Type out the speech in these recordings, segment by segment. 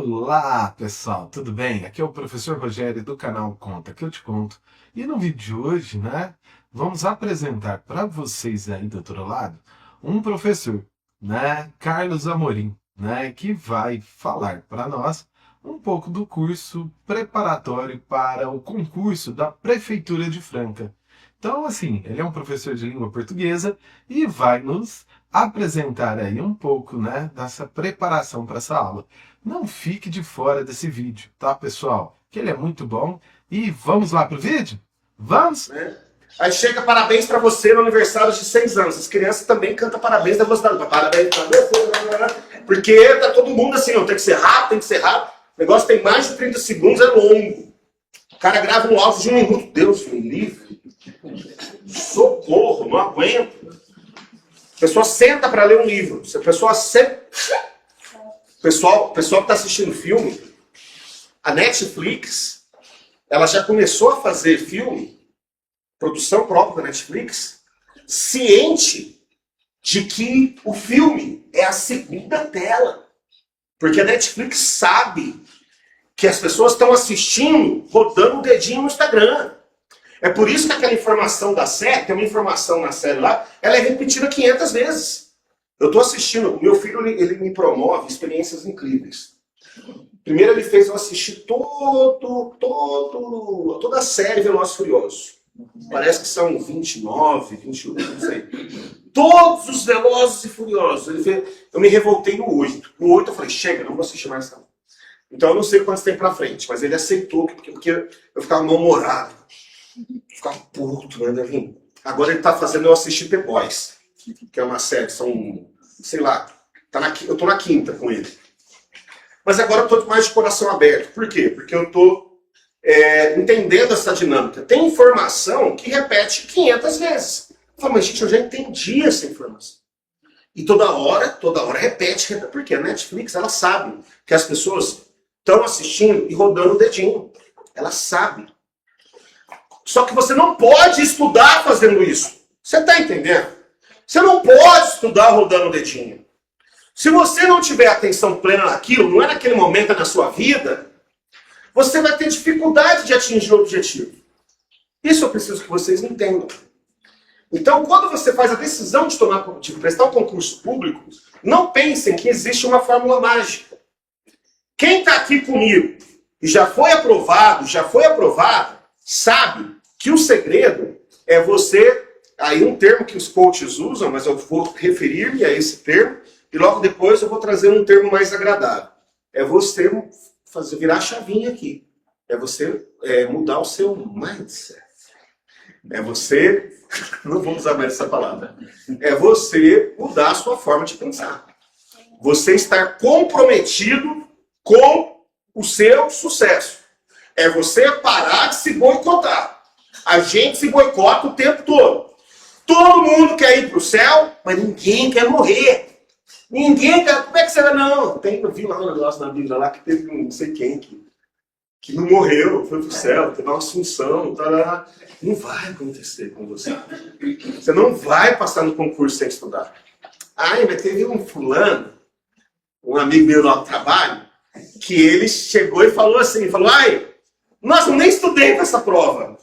Olá, pessoal, tudo bem? Aqui é o professor Rogério do canal Conta que eu te conto. E no vídeo de hoje, vamos apresentar para vocês aí do outro lado um professor, Carlos Amorim, que vai falar para nós um pouco do curso preparatório para o concurso da Prefeitura de Franca. Então, assim, ele é um professor de língua portuguesa e vai nos apresentar aí um pouco, dessa preparação para essa aula. Não fique de fora desse vídeo, tá, pessoal? Que ele é muito bom. E vamos lá pro vídeo? Vamos? Aí chega parabéns para você no aniversário de 6 anos. As crianças também cantam parabéns da velocidade. Parabéns para você. Porque tá todo mundo assim, ó, tem que ser rápido, tem que ser rápido. O negócio tem mais de 30 segundos, é longo. O cara grava um áudio de 1 minuto. Deus me livre. Socorro, não aguento. A pessoa senta para ler um livro. Se a pessoa senta... Pessoal que está assistindo filme, a Netflix, ela já começou a fazer filme, produção própria da Netflix, ciente de que o filme é a segunda tela. Porque a Netflix sabe que as pessoas estão assistindo rodando o dedinho no Instagram. É por isso que aquela informação da série, tem uma informação na série lá, ela é repetida 500 vezes. Eu estou assistindo, meu filho ele me promove experiências incríveis. Primeiro ele fez eu assistir toda a série Velozes e Furiosos. Parece que são 29, 21, não sei. Todos os Velozes e Furiosos. Ele fez, eu me revoltei no 8. No 8 eu falei, chega, não vou assistir mais não. Então eu não sei quantos tem pra frente, mas ele aceitou, porque eu ficava mal-humorado. Ficava puto, né, Davi? Agora ele tá fazendo eu assistir The Boys, que é uma série, são, sei lá, eu tô na 5ª com ele. Mas agora eu tô mais de coração aberto. Por quê? Porque eu tô entendendo essa dinâmica. Tem informação que repete 500 vezes. Eu falo, mas gente, eu já entendi essa informação. E toda hora repete. Porque a Netflix, ela sabe que as pessoas estão assistindo e rodando o dedinho. Ela sabe. Só que você não pode estudar fazendo isso. Você tá entendendo? Você não pode estudar rodando o dedinho. Se você não tiver atenção plena naquilo, não é naquele momento da sua vida, você vai ter dificuldade de atingir o objetivo. Isso eu preciso que vocês entendam. Então, quando você faz a decisão de prestar um concurso público, não pensem que existe uma fórmula mágica. Quem está aqui comigo e já foi aprovado, sabe que o segredo é você... Aí um termo que os coaches usam, mas eu vou referir-me a esse termo, e logo depois eu vou trazer um termo mais agradável. É você virar a chavinha aqui. É você mudar o seu mindset. É você... Não vou usar mais essa palavra. É você mudar a sua forma de pensar. Você estar comprometido com o seu sucesso. É você parar de se boicotar. A gente se boicota o tempo todo. Todo mundo quer ir para o céu, mas ninguém quer morrer. Ninguém quer... Como é que você vai... Não, eu vi lá um negócio na Bíblia lá que teve não sei quem que não morreu, foi para o céu, teve uma assunção. Tá. Não vai acontecer com você. Você não vai passar no concurso sem estudar. Ai, mas teve um fulano, um amigo meu lá do trabalho, que ele chegou e falou assim, ai, nossa, eu nem estudei para essa prova.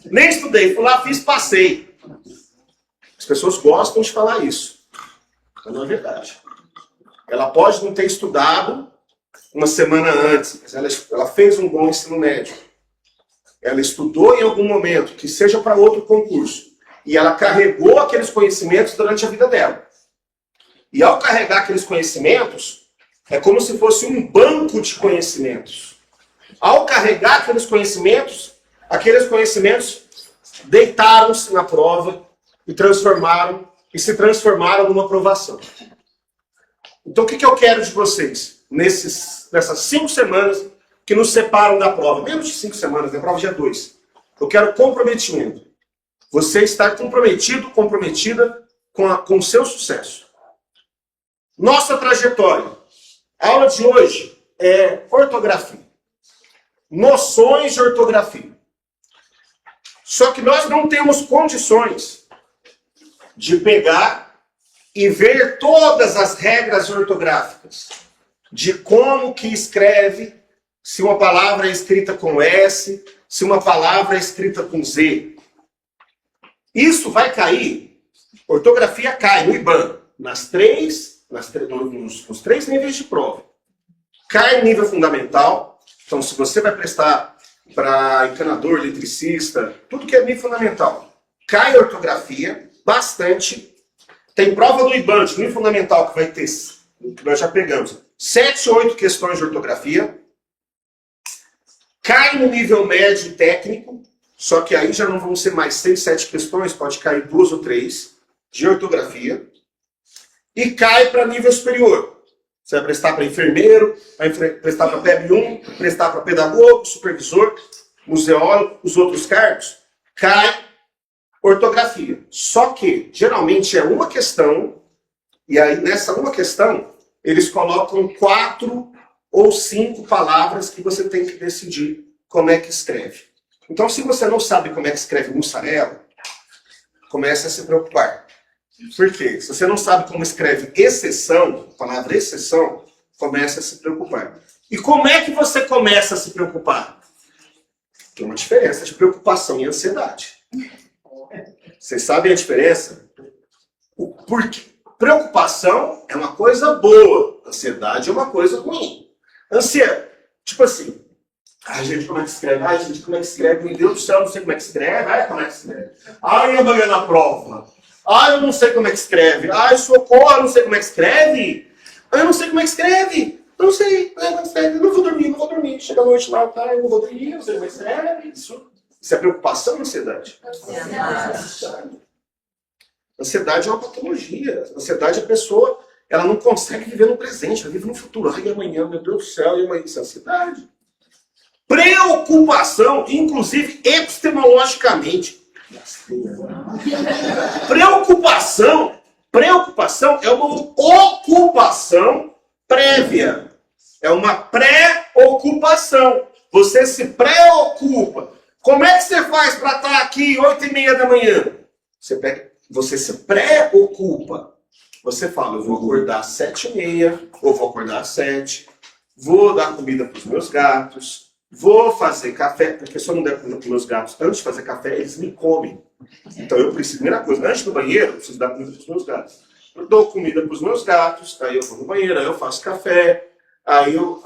Nem estudei, fui lá, passei. As pessoas gostam de falar isso, mas não é verdade. Ela pode não ter estudado uma semana antes, mas ela fez um bom ensino médio. Ela estudou em algum momento, que seja para outro concurso, e ela carregou aqueles conhecimentos durante a vida dela. E ao carregar aqueles conhecimentos, é como se fosse um banco de conhecimentos. Ao carregar aqueles conhecimentos deitaram-se na prova e se transformaram numa aprovação. Então o que eu quero de vocês nessas 5 semanas que nos separam da prova? Menos de 5 semanas, a prova dia 2. Eu quero comprometimento. Você estar comprometido, comprometida com o seu sucesso. Nossa trajetória. A aula de hoje é ortografia. Noções de ortografia. Só que nós não temos condições de pegar e ver todas as regras ortográficas. de como que escreve, se uma palavra é escrita com S, se uma palavra é escrita com Z. Isso vai cair, ortografia cai no IBAN, nos três níveis de prova. Cai no nível fundamental, então se você vai prestar para encanador, eletricista, tudo que é nível fundamental, cai ortografia bastante. Tem prova do IBAN de nível fundamental que vai ter, que nós já pegamos, 7 ou 8 questões de ortografia. Cai no nível médio técnico, só que aí já não vão ser mais 6, 7 questões, pode cair 2 ou 3 de ortografia. E cai para nível superior. Você vai prestar para enfermeiro, vai prestar para PEB1, prestar para pedagogo, supervisor, museólogo, os outros cargos. Cai ortografia. Só que, geralmente, é uma questão, e aí nessa uma questão, eles colocam 4 ou 5 palavras que você tem que decidir como é que escreve. Então, se você não sabe como é que escreve mussarela, comece a se preocupar. Por quê? Se você não sabe como escreve exceção, a palavra exceção, comece a se preocupar. E como é que você começa a se preocupar? Tem uma diferença de preocupação e ansiedade. Vocês sabem a diferença? Porque preocupação é uma coisa boa, ansiedade é uma coisa ruim. Ansiedade, tipo assim, ai gente, como é que escreve? Ai gente, como é que escreve? Meu Deus do céu, não sei como é que escreve. Ai, como é que escreve? Ai, amanhã na prova. Ai, eu não sei como é que escreve. Ai, socorro, eu não sei como é que escreve. Ai, eu não sei como é que escreve. Eu não sei. Ai, como é que escreve? Eu não vou dormir. Chega a noite lá, tá? Eu não vou dormir, eu não sei como é que escreve. Isso é preocupação ou ansiedade? Ansiedade é uma patologia. Ansiedade é a pessoa, ela não consegue viver no presente, ela vive no futuro. Ai, amanhã, meu Deus do céu, e amanhã? Isso é ansiedade. Preocupação, inclusive epistemologicamente. Preocupação é uma ocupação prévia. É uma pré-ocupação. Você se preocupa. Como é que você faz para estar aqui 8h30 da manhã? Você se preocupa. Você fala, eu vou acordar às 7h30, ou vou acordar às 7, vou dar comida para os meus gatos, vou fazer café, porque se eu não der comida para os meus gatos antes de fazer café, eles me comem. Então eu preciso, primeira coisa, antes do banheiro, eu preciso dar comida para os meus gatos. Eu dou comida para os meus gatos, aí eu vou no banheiro, aí eu faço café, aí eu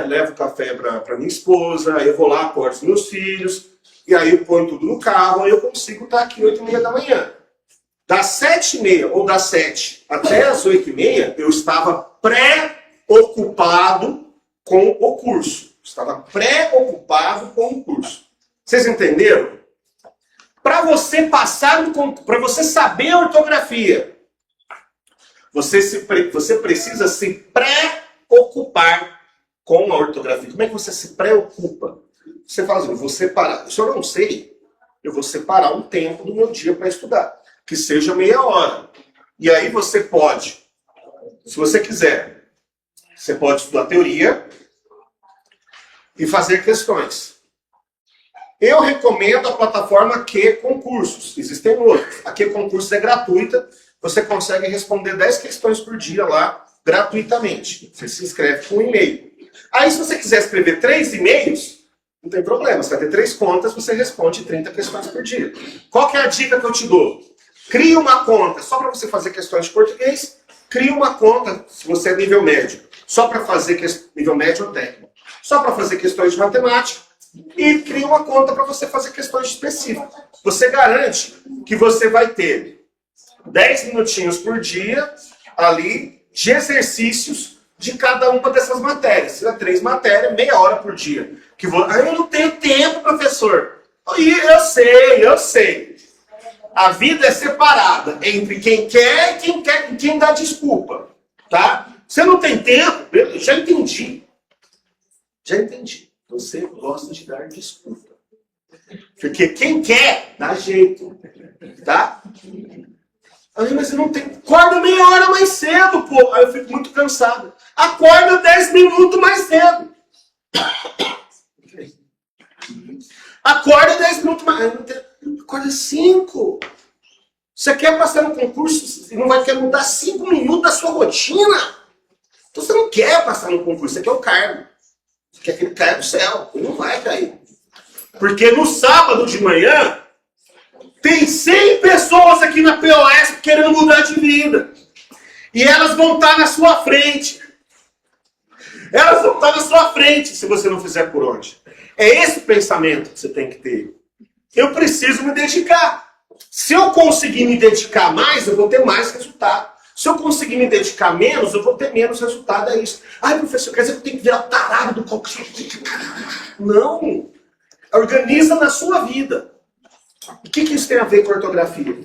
levo o café para minha esposa, aí eu vou lá, acordo os meus filhos, e aí eu ponho tudo no carro, aí eu consigo estar aqui 8h30 da manhã. Das 7h30 ou das 7 até as 8h30, eu estava preocupado com o curso. Estava preocupado com o curso. Vocês entenderam? Para você passar, para você saber a ortografia, você precisa se preocupar com a ortografia. Como é que você se preocupa? Você fala assim, eu vou separar. Se eu não sei, eu vou separar um tempo do meu dia para estudar. Que seja meia hora. E aí você pode, se você quiser, você pode estudar teoria e fazer questões. Eu recomendo a plataforma Q Concursos. Existem outros. A Q Concursos é gratuita. Você consegue responder 10 questões por dia lá, gratuitamente. Você se inscreve com um e-mail. Aí, se você quiser escrever 3 e-mails, não tem problema. Você vai ter 3 contas, você responde 30 questões por dia. Qual que é a dica que eu te dou? Crie uma conta só para você fazer questões de português. Crie uma conta, se você é nível médio, só para fazer nível médio ou técnico. Só para fazer questões de matemática. E crie uma conta para você fazer questões específicas. Você garante que você vai ter 10 minutinhos por dia ali de exercícios de cada uma dessas matérias. Se tiver 3 matérias, meia hora por dia. Eu não tenho tempo, professor. Eu sei. A vida é separada entre quem quer e quem dá desculpa. Tá? Você não tem tempo? Eu já entendi. Você gosta de dar desculpa. Porque quem quer, dá jeito. Tá? Mas eu não tenho. Acorda meia hora mais cedo, pô. Aí eu fico muito cansado. Acorda 10 minutos mais cedo. Acorda 10 minutos mais cedo. Acorda 5. Você quer passar no concurso e não vai querer mudar 5 minutos da sua rotina? Então você não quer passar no concurso, você quer o cargo. Você quer que ele caia do céu. Ele não vai cair. Porque no sábado de manhã, tem 100 pessoas aqui na POS querendo mudar de vida. E elas vão estar na sua frente. Elas vão estar na sua frente se você não fizer por onde. É esse o pensamento que você tem que ter. Eu preciso me dedicar. Se eu conseguir me dedicar mais, eu vou ter mais resultado. Se eu conseguir me dedicar menos, eu vou ter menos resultado. É isso. Ai, professor, quer dizer que eu tenho que virar o tarado do concurso? Não. Organiza na sua vida. O que isso tem a ver com ortografia?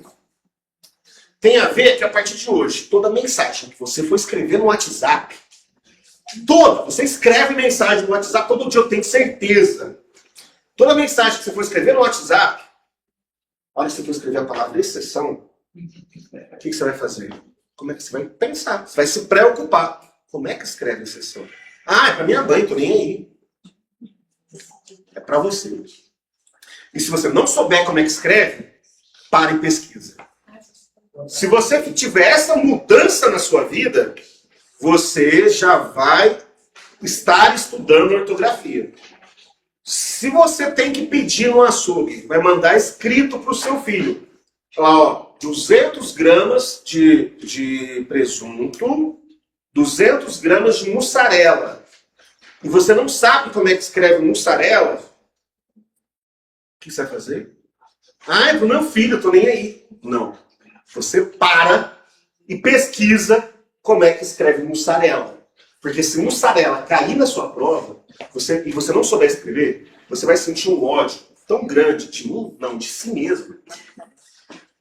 Tem a ver que a partir de hoje, toda mensagem que você for escrever no WhatsApp, você escreve mensagem no WhatsApp, todo dia eu tenho certeza. Toda mensagem que você for escrever no WhatsApp, a hora que você for escrever a palavra exceção, o que você vai fazer? Como é que você vai pensar? Você vai se preocupar. Como é que escreve exceção? Ah, é pra minha mãe, tô nem aí. É pra você. E se você não souber como é que escreve, pare e pesquisa. Se você tiver essa mudança na sua vida, você já vai estar estudando ortografia. Se você tem que pedir no açougue, vai mandar escrito para o seu filho. Lá, ó, 200 gramas de presunto, 200 gramas de mussarela. E você não sabe como é que escreve mussarela, o que você vai fazer? Ah, é pro meu filho, eu tô nem aí. Não. Você para e pesquisa como é que escreve mussarela. Porque se mussarela cair na sua prova, e você não souber escrever, você vai sentir um ódio tão grande de si mesmo,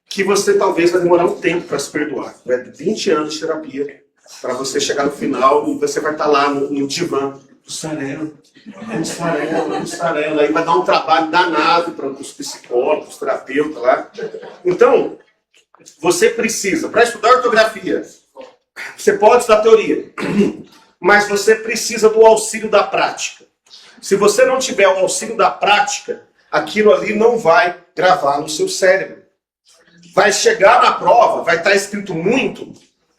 que você talvez vai demorar um tempo para se perdoar. Vai 20 anos de terapia para você chegar no final e você vai estar lá no divã. Mussarela. Aí vai dar um trabalho danado para os psicólogos, os terapeutas lá. Então, você precisa, para estudar ortografia, você pode estudar teoria, mas você precisa do auxílio da prática. Se você não tiver o auxílio da prática, aquilo ali não vai gravar no seu cérebro. Vai chegar na prova, vai estar escrito muito,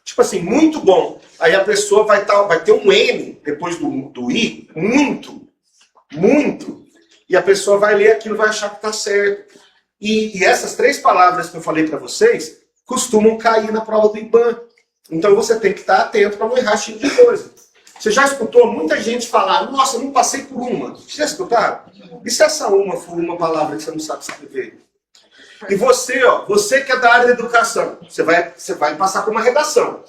tipo assim, muito bom. Aí a pessoa vai ter um N depois do I, muito. E a pessoa vai ler aquilo e vai achar que está certo. E essas 3 palavras que eu falei para vocês costumam cair na prova do IBAN. Então você tem que estar atento para não errar esse tipo de coisa. Você já escutou muita gente falar, nossa, eu não passei por uma. Você já escutaram? E se essa uma for uma palavra que você não sabe escrever? E você que é da área da educação, você vai passar por uma redação.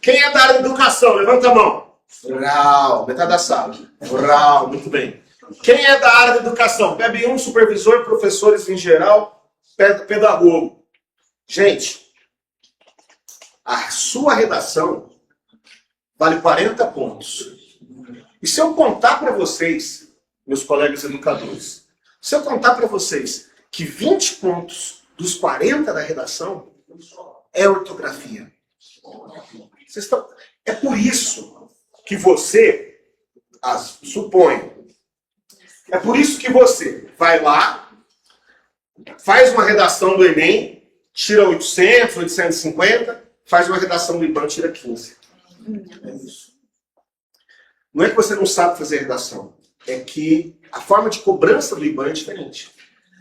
Quem é da área da educação? Levanta a mão. Rural, metade da sala. Rural, muito bem. Quem é da área da educação? PEB1, supervisor, professores em geral, pedagogo. Gente, a sua redação vale 40 pontos. E se eu contar para vocês, meus colegas educadores, se eu contar para vocês que 20 pontos dos 40 da redação é ortografia. É por isso que você, suponho, é por isso que você vai lá, faz uma redação do Enem, tira 800, 850, faz uma redação do IBAN, tira 15. É isso. Não é que você não sabe fazer redação, é que a forma de cobrança do IBAN é diferente.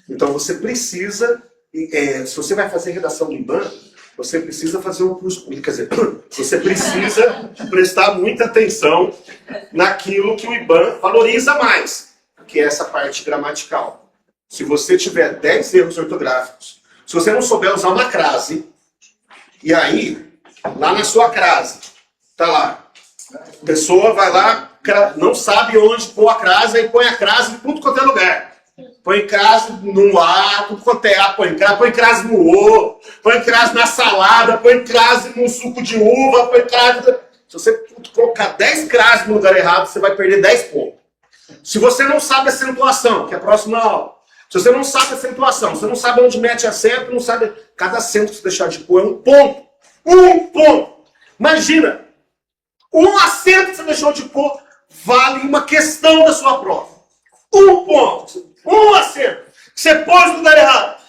Então você precisa, se você vai fazer redação do IBAN, você precisa fazer um curso, quer dizer, você precisa prestar muita atenção naquilo que o IBAN valoriza mais, que é essa parte gramatical. Se você tiver 10 erros ortográficos, se você não souber usar uma crase, e aí, lá na sua crase, tá lá, a pessoa vai lá, não sabe onde pôr a crase, aí põe a crase em tudo quanto é lugar. Põe crase no A, tudo quanto é A, põe crase no O, põe crase na salada, põe crase no suco de uva, põe crase... Se você colocar 10 crases no lugar errado, você vai perder 10 pontos. Se você não sabe acentuação, que é a próxima aula, se você não sabe acentuação, você não sabe onde mete acento, não sabe... Cada acento que você deixar de pôr é um ponto. Um ponto! Imagina! Um acento que você deixou de pôr vale uma questão da sua prova. Um ponto! Um acento! Você pôs no lugar errado.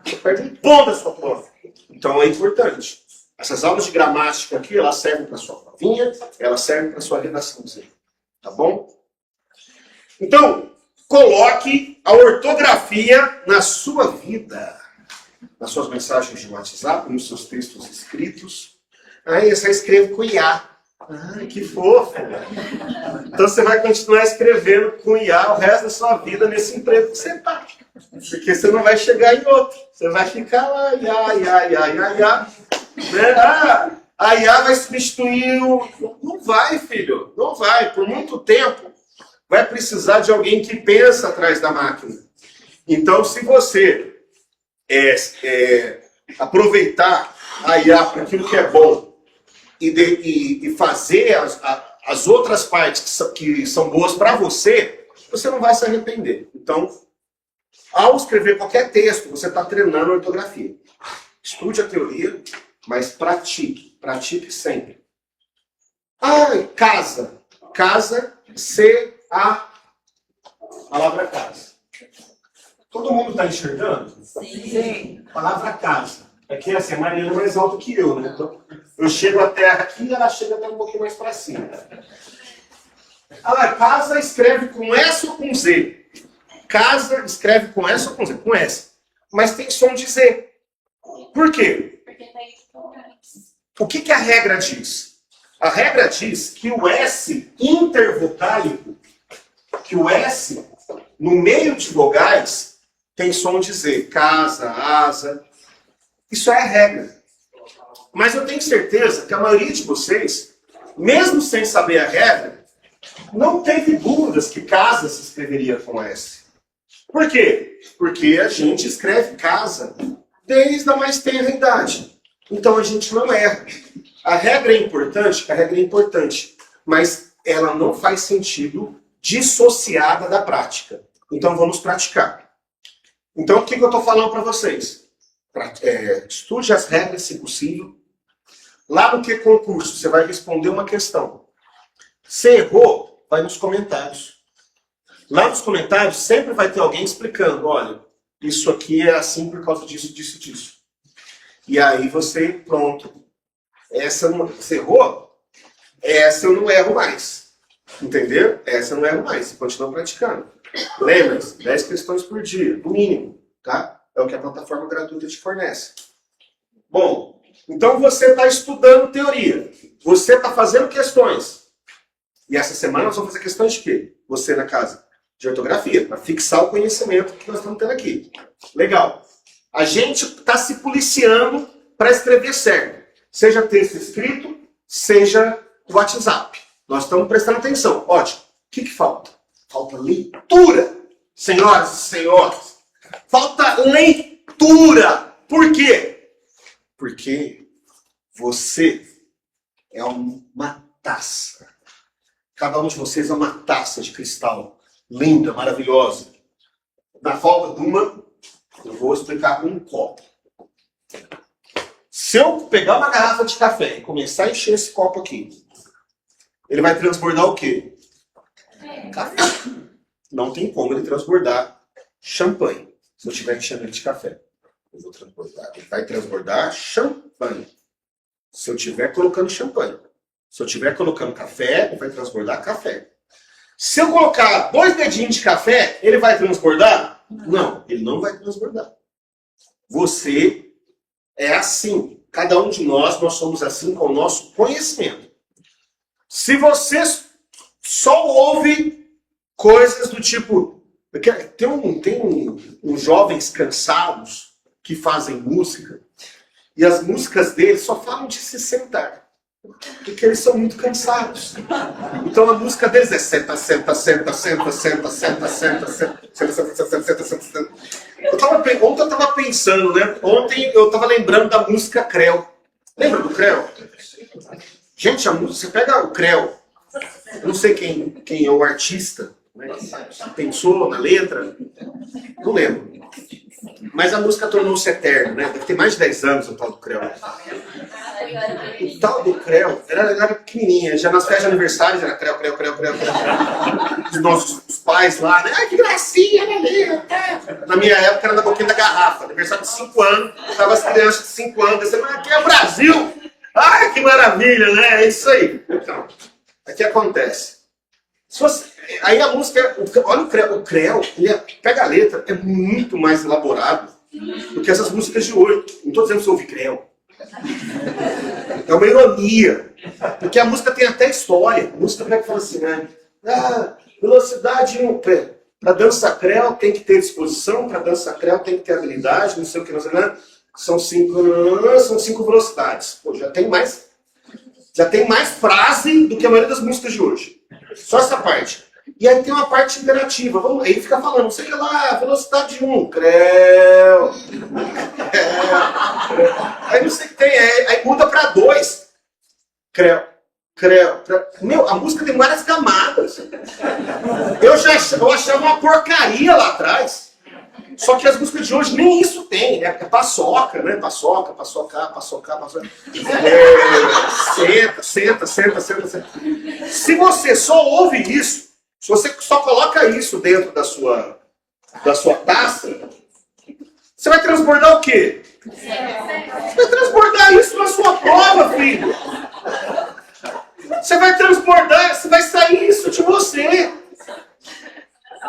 Você perde um ponto da sua prova. Então é importante. Essas aulas de gramática aqui, elas servem para sua provinha, elas servem para sua redaçãozinha. Tá bom? Então, coloque a ortografia na sua vida. Nas suas mensagens de WhatsApp, nos seus textos escritos. Aí eu só escrevo com IA. Ai, que fofo! Então você vai continuar escrevendo com IA o resto da sua vida nesse emprego que você está. Porque você não vai chegar em outro. Você vai ficar lá, IA. Né? A IA vai substituir o... Não vai, filho. Não vai. Por muito tempo, vai precisar de alguém que pensa atrás da máquina. Então, se você aproveitar a IA para aquilo que é bom e fazer as outras partes que são boas para você, você não vai se arrepender. Então, ao escrever qualquer texto, você está treinando a ortografia. Estude a teoria, mas pratique. Pratique sempre. Casa. Casa, C-A, palavra casa. Todo mundo está enxergando? Sim. Palavra casa. Aqui assim, a Mariana é mais alta que eu, né? Então, eu chego a terra aqui e ela chega até um pouquinho mais para cima. Casa escreve com S ou com Z? Casa escreve com S ou com Z? Com S. Mas tem som de Z. Por quê? Porque tem vogais. O que a regra diz? A regra diz que o S intervocálico, que o S no meio de vogais, tem som de Z. Casa, asa. Isso é a regra. Mas eu tenho certeza que a maioria de vocês, mesmo sem saber a regra, não teve dúvidas que casa se escreveria com S. Por quê? Porque a gente escreve casa desde a mais tenra idade. Então a gente não erra. A regra é importante, mas ela não faz sentido dissociada da prática. Então vamos praticar. Então o que eu estou falando para vocês? Estude as regras, se possível. Lá no que concurso, você vai responder uma questão. Se errou, vai nos comentários. Lá nos comentários sempre vai ter alguém explicando, olha, isso aqui é assim por causa disso, disso, disso. E aí você, pronto. Você errou? Essa eu não erro mais. Entendeu? Essa eu não erro mais. Você continua praticando. Lembre-se, 10 questões por dia, no mínimo. Tá? É o que a plataforma gratuita te fornece. Bom, então você está estudando teoria. Você está fazendo questões. E essa semana nós vamos fazer questões de quê? Você na casa de ortografia, para fixar o conhecimento que nós estamos tendo aqui. Legal. A gente está se policiando para escrever certo. Seja texto escrito, seja WhatsApp. Nós estamos prestando atenção. Ótimo. O que falta? Falta leitura. Senhoras e senhores. Falta leitura. Por quê? Porque você é uma taça. Cada um de vocês é uma taça de cristal. Linda, maravilhosa. Na falta de uma, eu vou explicar com um copo. Se eu pegar uma garrafa de café e começar a encher esse copo aqui, ele vai transbordar o quê? Café. Não tem como ele transbordar champanhe. Se eu estiver enchendo ele de café, eu vou transbordar. Ele vai transbordar champanhe. Se eu estiver colocando champanhe. Se eu estiver colocando café, ele vai transbordar café. Se eu colocar 2 dedinhos de café, ele vai transbordar? Não, ele não vai transbordar. Você é assim. Cada um de nós somos assim com o nosso conhecimento. Se você só ouve coisas do tipo... Tem uns jovens cansados que fazem música e as músicas deles só falam de se sentar. Porque eles são muito cansados. Então a música deles é senta, senta, senta, senta, senta, senta, senta, senta, senta, senta, senta, senta, senta. Ontem eu estava pensando, né? Ontem eu estava lembrando da música Creu. Lembra do Creu? Gente, a música, você pega o Creu, eu não sei quem é o artista, né, que pensou na letra, não lembro. Mas a música tornou-se eterna, né? Deve ter mais de 10 anos o tal do Creu. O tal do Creu era pequenininha, já nas festas de aniversário era Creu. Os nossos pais lá, né? Ai, que gracinha, né? Na minha época era na boquinha da garrafa, aniversário de 5 anos, tava as crianças de 5 anos, dizendo, aqui é o Brasil! maravilha, né? É isso aí. Então, o que acontece? Aí a música, olha o creu, pega a letra, é muito mais elaborado do que essas músicas de hoje. Não estou dizendo que você ouve creu. É uma ironia. Porque a música tem até história. A música vai falar assim, né? Velocidade 1. Para dança creu tem que ter disposição, para dança creu tem que ter habilidade, não sei o que, não sei nada. São cinco velocidades. Pô, já tem mais frase do que a maioria das músicas de hoje. Só essa parte. E aí tem uma parte interativa. Aí fica falando, não sei o que lá, velocidade 1, creu. Aí não sei o que tem, aí muda para 2. Creu. Meu, a música tem várias camadas. Eu achava uma porcaria lá atrás. Só que as músicas de hoje nem isso tem. É paçoca, né? Paçoca. Senta. Se você só ouve isso, se você só coloca isso dentro da sua taça, você vai transbordar o quê? Você vai transbordar isso na sua prova, filho. Você vai transbordar, você vai sair isso de você.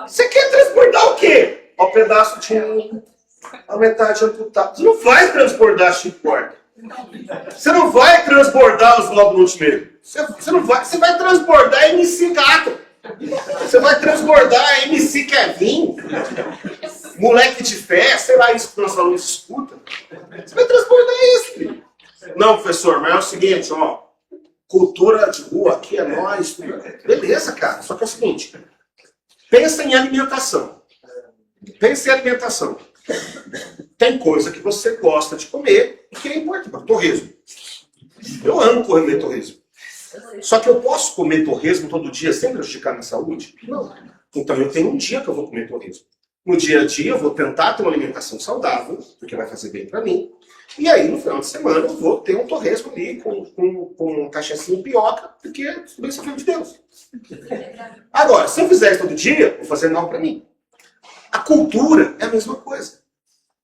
Você quer transbordar o quê? O pedaço de a metade amputada. Você não vai transbordar chipboard. Você não vai transbordar os globos multimídia. Você vai transbordar MC Gato. Você vai transbordar MC Kevin. Moleque de fé, sei lá isso que nossos alunos escutam. Você vai transbordar isso, filho. Não, professor, mas é o seguinte, ó. Cultura de rua aqui é nós. Beleza, cara. Só que é o seguinte. Pensa em alimentação. Tem coisa que você gosta de comer e que é importante. Torresmo. Eu amo comer torresmo. Só que eu posso comer torresmo todo dia sem prejudicar minha saúde? Não. Então eu tenho um dia que eu vou comer torresmo. No dia a dia eu vou tentar ter uma alimentação saudável, porque vai fazer bem para mim. E aí no final de semana eu vou ter um torresmo ali com cachaçinha e pioca, porque bem sou filho de Deus. Agora, se eu fizer isso todo dia, eu vou fazer mal para mim. A cultura é a mesma coisa.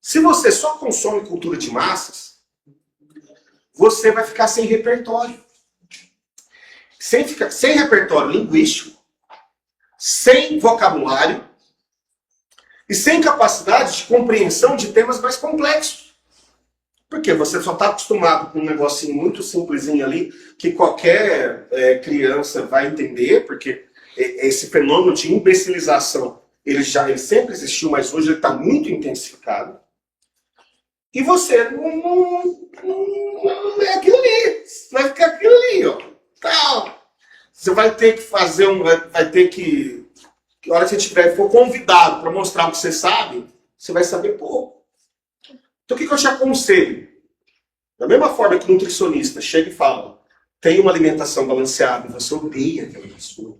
Se você só consome cultura de massas, você vai ficar sem repertório. Sem repertório linguístico, sem vocabulário e sem capacidade de compreensão de temas mais complexos. Porque você só está acostumado com um negocinho muito simplesinho ali, que qualquer criança vai entender, porque esse fenômeno de imbecilização, ele sempre existiu, mas hoje ele está muito intensificado. E você não é aquilo ali. Vai ficar aquilo ali, ó. Tal. Você vai ter que fazer vai ter que a hora que você for convidado para mostrar o que você sabe, você vai saber pouco. Então o que eu te aconselho? Da mesma forma que o nutricionista chega e fala, tem uma alimentação balanceada, e você odeia aquela pessoa.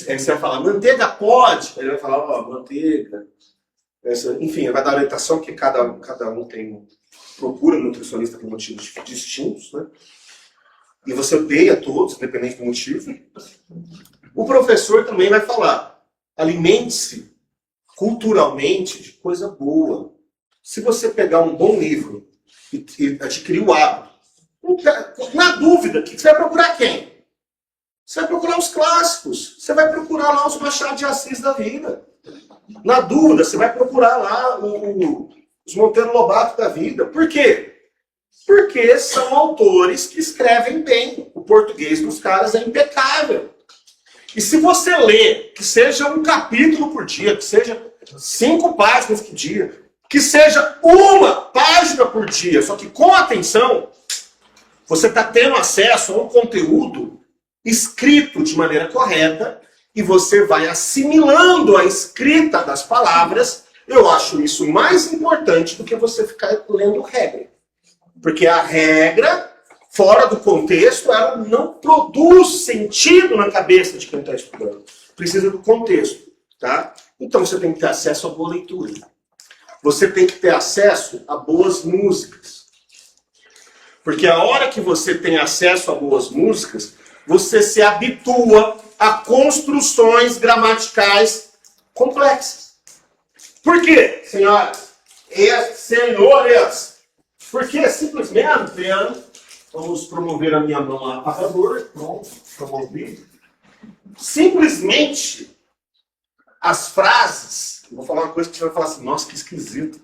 Aí você vai falar, manteiga pode? Aí ele vai falar, ó, manteiga. Enfim, ele vai dar orientação, porque cada um procura um nutricionista por motivos distintos, né? E você odeia todos, independente do motivo. O professor também vai falar, alimente-se culturalmente de coisa boa. Se você pegar um bom livro e adquirir o hábito, na dúvida, você vai procurar quem? Você vai procurar os clássicos. Você vai procurar lá os Machado de Assis da vida. Na dúvida, você vai procurar lá os Monteiro Lobato da vida. Por quê? Porque são autores que escrevem bem. O português dos caras é impecável. E se você lê, que seja um capítulo por dia, que seja 5 páginas por dia, que seja 1 página por dia, só que com atenção, você está tendo acesso a um conteúdo escrito de maneira correta e você vai assimilando a escrita das palavras. Eu acho isso mais importante do que você ficar lendo regra. Porque a regra, fora do contexto, ela não produz sentido na cabeça de quem está estudando. Precisa do contexto, tá? Então você tem que ter acesso a boa leitura. Você tem que ter acesso a boas músicas. Porque a hora que você tem acesso a boas músicas, você se habitua a construções gramaticais complexas. Por quê, senhoras e senhores? Porque simplesmente Vamos promover a minha mão a favor. Pronto, promovido. Simplesmente, as frases... Eu vou falar uma coisa que você vai falar assim, nossa, que esquisito.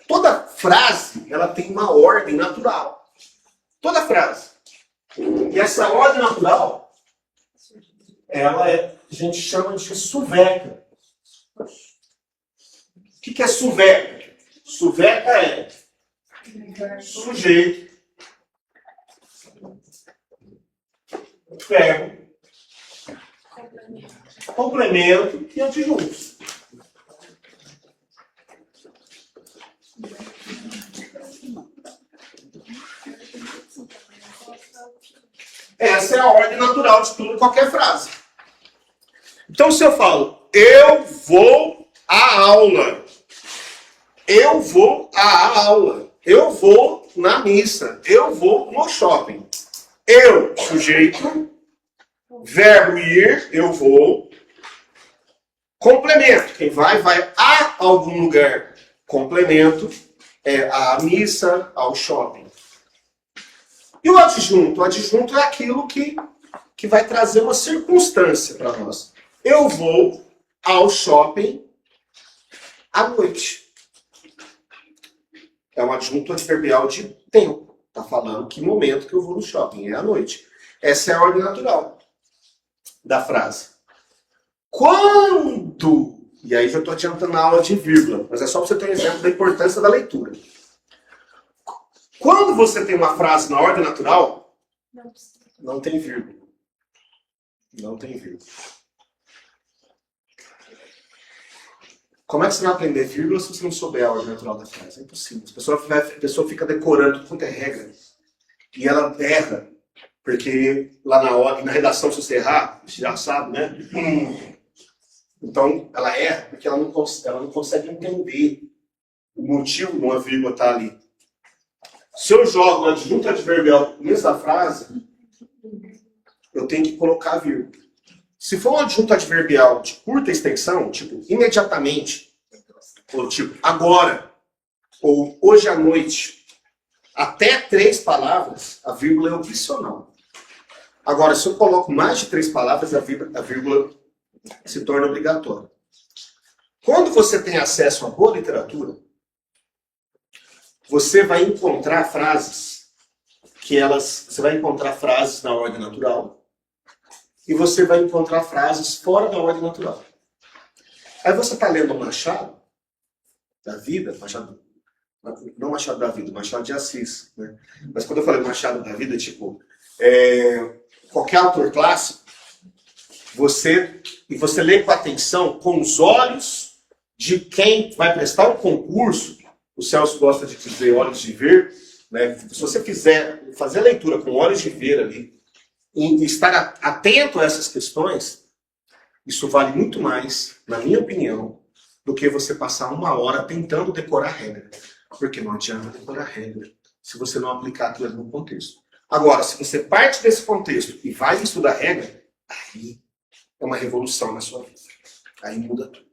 Toda frase, ela tem uma ordem natural. Toda frase. E essa ordem natural, a gente chama de suveca. O que é suveca? Suveca é sujeito, verbo, complemento e adjuntos. Essa é a ordem natural de tudo, qualquer frase. Então, se eu falo, eu vou à aula. Eu vou à aula. Eu vou na missa. Eu vou no shopping. Eu, sujeito, verbo ir, eu vou. Complemento. Quem vai a algum lugar. Complemento é à missa, ao shopping. E o adjunto? O adjunto é aquilo que vai trazer uma circunstância para nós. Eu vou ao shopping à noite. É um adjunto adverbial de tempo. Está falando que momento que eu vou no shopping. É à noite. Essa é a ordem natural da frase. Quando... E aí já estou adiantando a aula de vírgula. Mas é só para você ter um exemplo da importância da leitura. Quando você tem uma frase na ordem natural, não tem vírgula. Não tem vírgula. Como é que você vai aprender vírgula se você não souber a ordem natural da frase? É impossível. A pessoa fica decorando quanto é regra. E ela erra. Porque lá na redação, se você errar, você já sabe, né? Então, ela erra porque ela não consegue entender o motivo de uma vírgula estar ali. Se eu jogo um adjunto adverbial no começo da frase, eu tenho que colocar a vírgula. Se for um adjunto adverbial de curta extensão, tipo imediatamente, ou tipo agora, ou hoje à noite, até 3 palavras, a vírgula é opcional. Agora, se eu coloco mais de 3 palavras, a vírgula se torna obrigatória. Quando você tem acesso a boa literatura, você vai encontrar frases você vai encontrar frases na ordem natural e você vai encontrar frases fora da ordem natural. Aí você está lendo Machado da Vida, não Machado da Vida, Machado de Assis, né? Mas quando eu falei Machado da Vida, tipo, qualquer autor clássico, você lê com atenção, com os olhos de quem vai prestar um concurso. O Celso gosta de dizer olhos de ver, né? Se você quiser fazer a leitura com olhos de ver ali, e estar atento a essas questões, isso vale muito mais, na minha opinião, do que você passar 1 hora tentando decorar a regra. Porque não adianta decorar a regra se você não aplicar aquilo no contexto. Agora, se você parte desse contexto e vai estudar a regra, aí é uma revolução na sua vida. Aí muda tudo.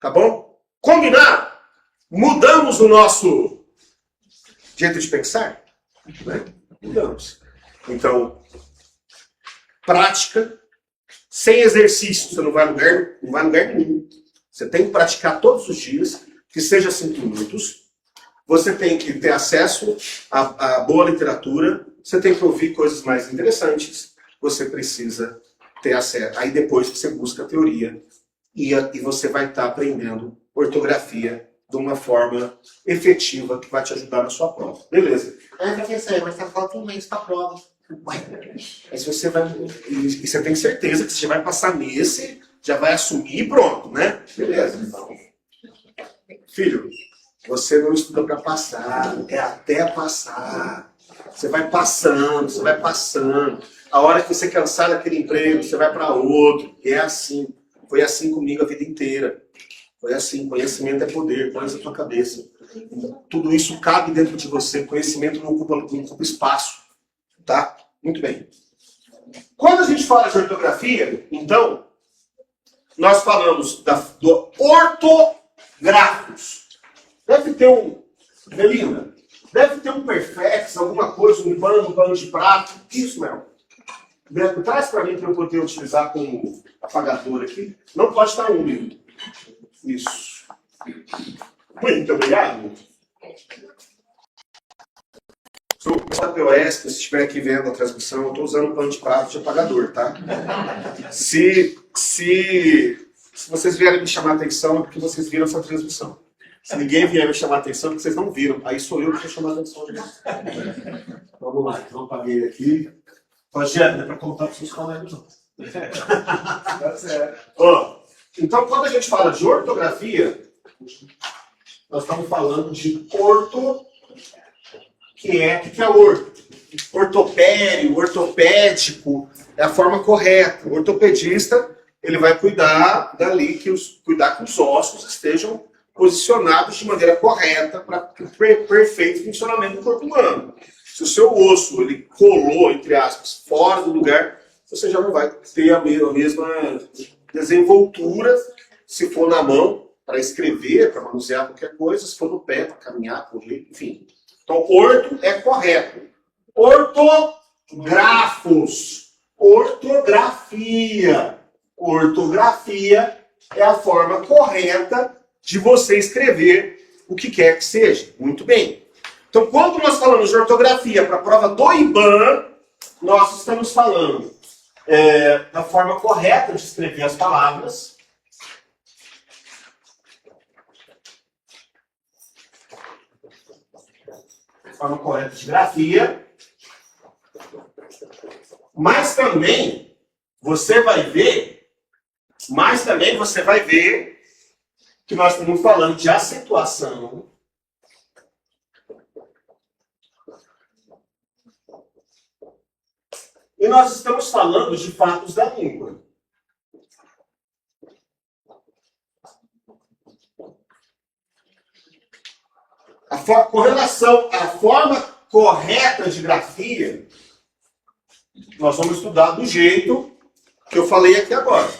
Tá bom? Combinado? Mudamos o nosso jeito de pensar? Né? Mudamos. Então, prática, sem exercício, você não vai a lugar nenhum. Você tem que praticar todos os dias, que seja 5 minutos. Você tem que ter acesso a boa literatura. Você tem que ouvir coisas mais interessantes. Você precisa ter acesso. Aí depois você busca a teoria. E você vai estar aprendendo ortografia de uma forma efetiva que vai te ajudar na sua prova. Beleza. Professor, mas tá faltando um mês para a prova. Mas você vai... E você tem certeza que você vai passar nesse, já vai assumir e pronto, né? Beleza. Então, filho, você não estuda para passar, é até passar. Você vai passando, você vai passando. A hora que você cansar daquele emprego, você vai para outro. E é assim. Foi assim comigo a vida inteira. Foi assim, conhecimento é poder, põe isso na tua cabeça. Tudo isso cabe dentro de você, conhecimento não ocupa espaço. Tá? Muito bem. Quando a gente fala de ortografia, então, nós falamos do ortográficos. Deve ter Belinda, Deve ter um perfex, alguma coisa, um pano de prato. Isso mesmo. Beto, traz para mim para eu poder utilizar como apagador aqui. Não pode estar úmido. Isso. Muito obrigado. Sou o POS, se estiver aqui vendo a transmissão, eu estou usando um pano de prato de apagador, tá? Se vocês vierem me chamar a atenção, é porque vocês viram essa transmissão. Se ninguém vier me chamar a atenção, é porque vocês não viram. Aí sou eu que vou chamar a atenção de vocês. Vamos lá, então apaguei aqui. Rogério, não é para contar para os seus colegas, não. Tá certo. Ó, então, quando a gente fala de ortografia, nós estamos falando de orto, que é orto. Ortopério, ortopédico, é a forma correta. O ortopedista, ele vai cuidar cuidar que os ossos estejam posicionados de maneira correta para o perfeito funcionamento do corpo humano. Se o seu osso ele colou, entre aspas, fora do lugar, você já não vai ter a mesma desenvoltura se for na mão para escrever, para manusear qualquer coisa, se for no pé para caminhar, correr, enfim. Então, orto é correto. Ortografos. Ortografia. Ortografia é a forma correta de você escrever o que quer que seja. Muito bem. Então, quando nós falamos de ortografia para a prova do IBAN, nós estamos falando da forma correta de escrever as palavras. Forma correta de grafia. Mas também você vai ver que nós estamos falando de acentuação. E nós estamos falando de fatos da língua. Com relação à forma correta de grafia, nós vamos estudar do jeito que eu falei aqui agora.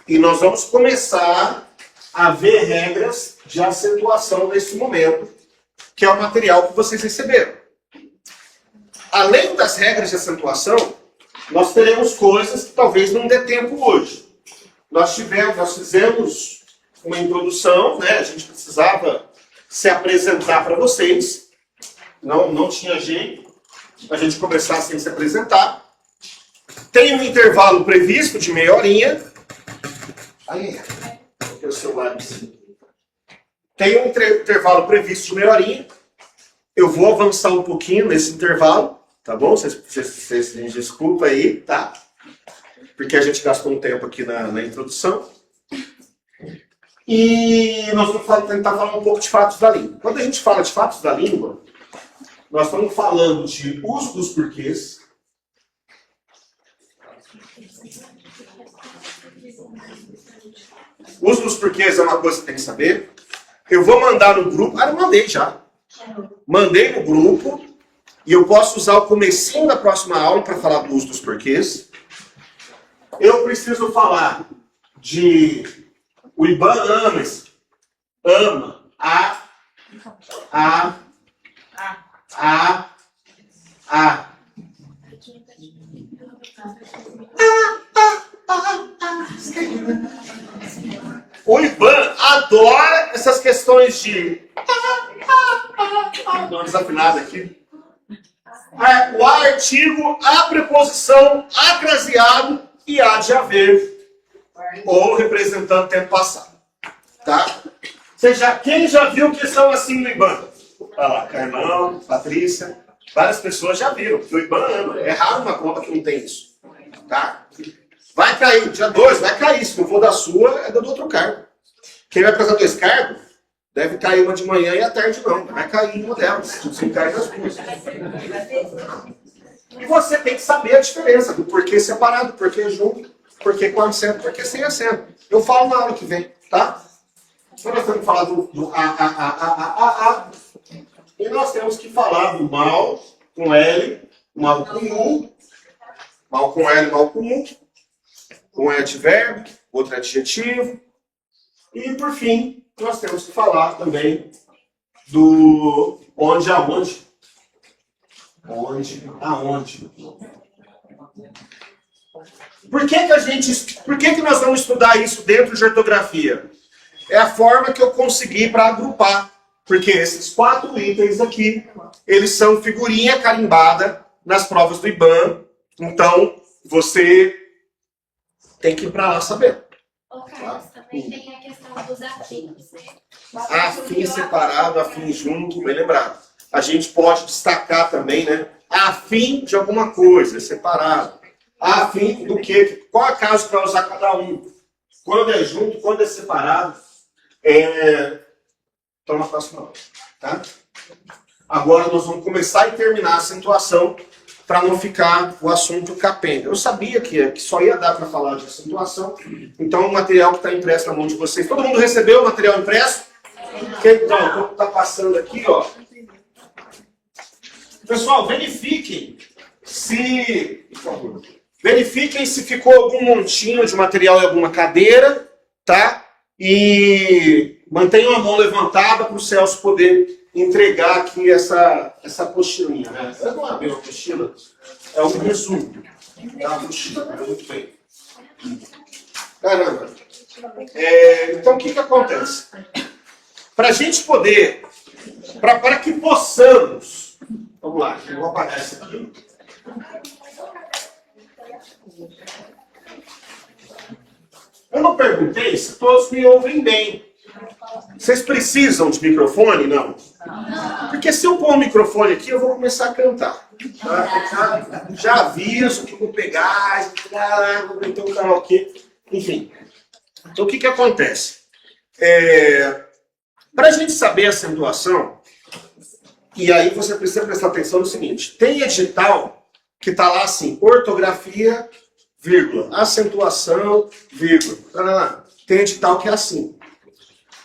E nós vamos começar a ver regras de acentuação nesse momento, que é o material que vocês receberam. Além das regras de acentuação, nós teremos coisas que talvez não dê tempo hoje. Nós fizemos uma introdução, né? A gente precisava se apresentar para vocês. Não tinha jeito a gente começar sem se apresentar. Tem um intervalo previsto de meia horinha. Aí, o celular. Tem um intervalo previsto de meia horinha. Eu vou avançar um pouquinho nesse intervalo, tá bom? Vocês me desculpem aí, tá? Porque a gente gastou um tempo aqui na introdução. E nós vamos tentar falar um pouco de fatos da língua. Quando a gente fala de fatos da língua, nós estamos falando de uso dos porquês. O uso dos porquês é uma coisa que tem que saber. Eu vou mandar no grupo. Ah, eu mandei já. Mandei no grupo. E eu posso usar o comecinho da próxima aula para falar do uso dos porquês. Eu preciso falar de... O IBAN ama isso. Ama. A. O IBAN adora essas questões de... Dá uma desafinada aqui. O artigo, a preposição, acraseado e há de haver, ou representando tempo passado. Tá? Quem já viu que são assim no IBAN? Olha lá, Carlão, Patrícia, várias pessoas já viram, porque o IBAN ama. É raro uma conta que não tem isso. Tá? Vai cair, dia 2, vai cair. Se não for da sua, é do outro cargo. Quem vai precisar 2 cargos, deve cair uma de manhã e à tarde não. Vai cair uma delas. Se cai nas duas. E você tem que saber a diferença do porquê separado, porquê junto, porquê com acento, porquê sem acento. Eu falo na aula que vem, tá? Então nós temos que falar do a. E nós temos que falar do mal com L, mal com U, mal com L, mal com U. Um é advérbio, outro é adjetivo. E, por fim, nós temos que falar também do Onde, aonde? Onde, aonde? Por que nós vamos estudar isso dentro de ortografia? É a forma que eu consegui para agrupar. Porque esses 4 itens aqui, eles são figurinha carimbada nas provas do IBAN. Então, você tem que ir para lá saber. Ô, Carlos, também tem a questão dos afins, né? Afim separado, afim junto, bem lembrado. A gente pode destacar também, né? Afim de alguma coisa, separado. Afim do quê? Qual é caso para usar cada um? Quando é junto, quando é separado. Então, na próxima aula, tá? Agora nós vamos começar e terminar a acentuação para não ficar o assunto capenga. Eu sabia que só ia dar para falar de acentuação, então o material que está impresso na mão de vocês. Todo mundo recebeu o material impresso? Então, está passando aqui, ó. Pessoal, verifiquem se ficou algum montinho de material em alguma cadeira, tá? E mantenham a mão levantada para o Celso poder entregar aqui essa apostilinha, né? Não é bem uma apostila, é um resumo da apostila. Muito bem. Caramba. Então, o que acontece? Para a gente poder, para que possamos, vamos lá, eu vou apagar isso aqui. Eu não perguntei se todos me ouvem bem. Vocês precisam de microfone? Não. Porque se eu pôr um microfone aqui, eu vou começar a cantar. Tá? Já aviso que eu vou pegar, vou meter um karaokê. Enfim. Então, o que acontece? Para a gente saber a acentuação, e aí você precisa prestar atenção no seguinte. Tem edital que está lá assim, ortografia, vírgula, acentuação, vírgula. Tem edital que é assim.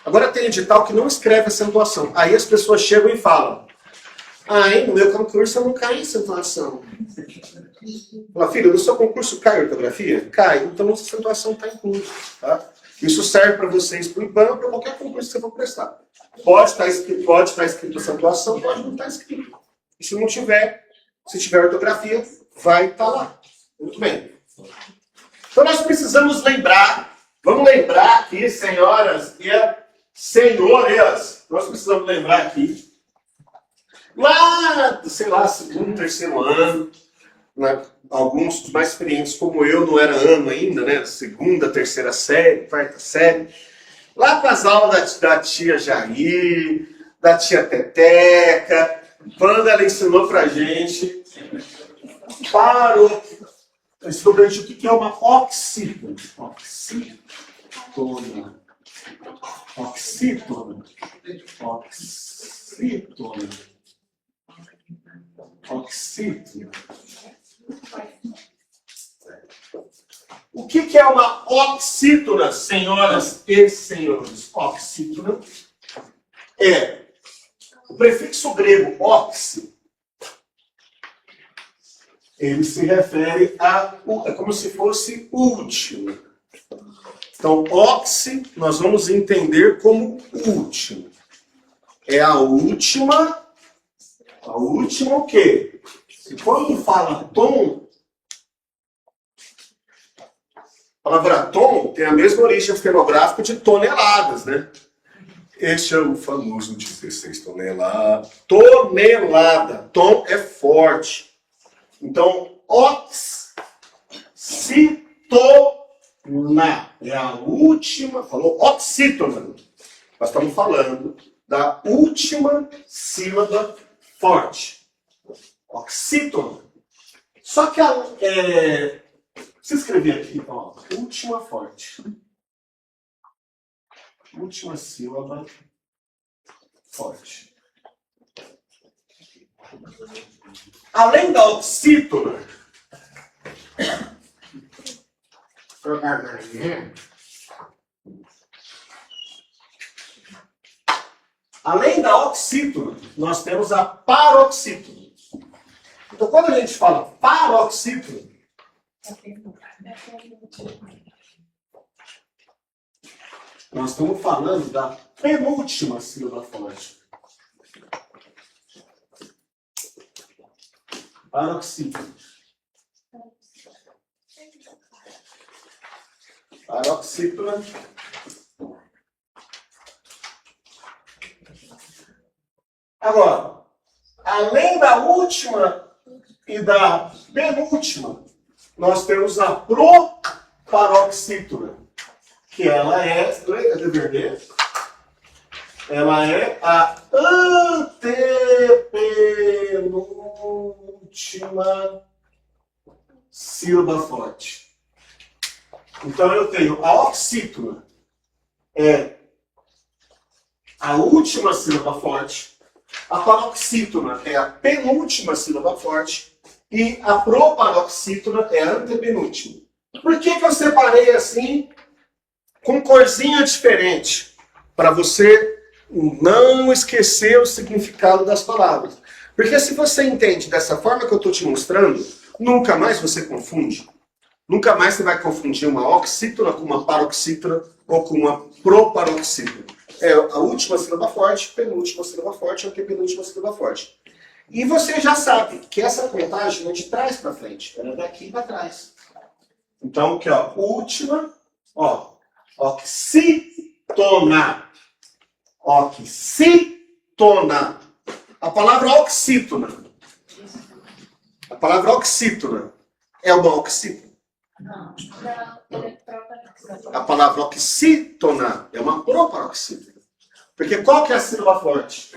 Agora tem edital que não escreve acentuação. Aí as pessoas chegam e falam: no meu concurso eu não caio em acentuação. Fala, filho, no seu concurso cai ortografia? Cai. Então a acentuação está inclusa. Tá? Isso serve para vocês, para o IBAN, para qualquer concurso que você for prestar. Pode estar escrito acentuação, pode não estar escrito. E se não tiver, se tiver ortografia, vai estar lá. Muito bem. Então nós precisamos lembrar, vamos lembrar aqui, senhoras e senhores, nós precisamos lembrar aqui, lá, sei lá, segundo, terceiro ano, né, alguns mais experientes como eu, não era ano ainda, né, segunda, terceira série, quarta série, lá com as aulas da tia Jair, da tia Teteca, quando ela ensinou pra gente, estudante, o que é uma oxítona? Oxítona. Oxítona. Oxítona. Oxítona. O que é uma oxítona, senhoras e senhores? Oxítona é o prefixo grego oxi. Ele se refere é como se fosse último. Então, oxi, nós vamos entender como último. É a última o quê? E quando fala tom, a palavra tom tem a mesma origem fenográfica de toneladas, né? Este é o famoso 16 toneladas. Tonelada. Tom é forte. Então, oxítona é a última, falou oxítona. Nós estamos falando da última sílaba forte. Oxítona. Só que se escrever aqui, ó, última forte. Última sílaba forte. Além da oxítona, nós temos a paroxítona. Então, quando a gente fala paroxítona, nós estamos falando da penúltima sílaba forte. Paroxítona. Paroxítona. Agora, além da última e da penúltima, nós temos a proparoxítona, que ela é, cadê vermelho? Ela é a antepenúltima sílaba forte. Então eu tenho a oxítona, é a última sílaba forte, a paroxítona é a penúltima sílaba forte e a proparoxítona é a antepenúltima. Por que eu separei assim, com corzinha diferente? Para você não esquecer o significado das palavras. Porque se você entende dessa forma que eu estou te mostrando, nunca mais você confunde. Nunca mais você vai confundir uma oxítona com uma paroxítona ou com uma proparoxítona. É a última sílaba forte, penúltima sílaba forte, antepenúltima sílaba forte. E você já sabe que essa contagem é de trás para frente. Ela é daqui para trás. Então, aqui, ó, última, ó, oxítona. Oxítona. A palavra oxítona. A palavra oxítona é uma oxítona. Não, ele é proparoxítona. A palavra oxítona é uma proparoxítona. Porque qual que é a sílaba forte?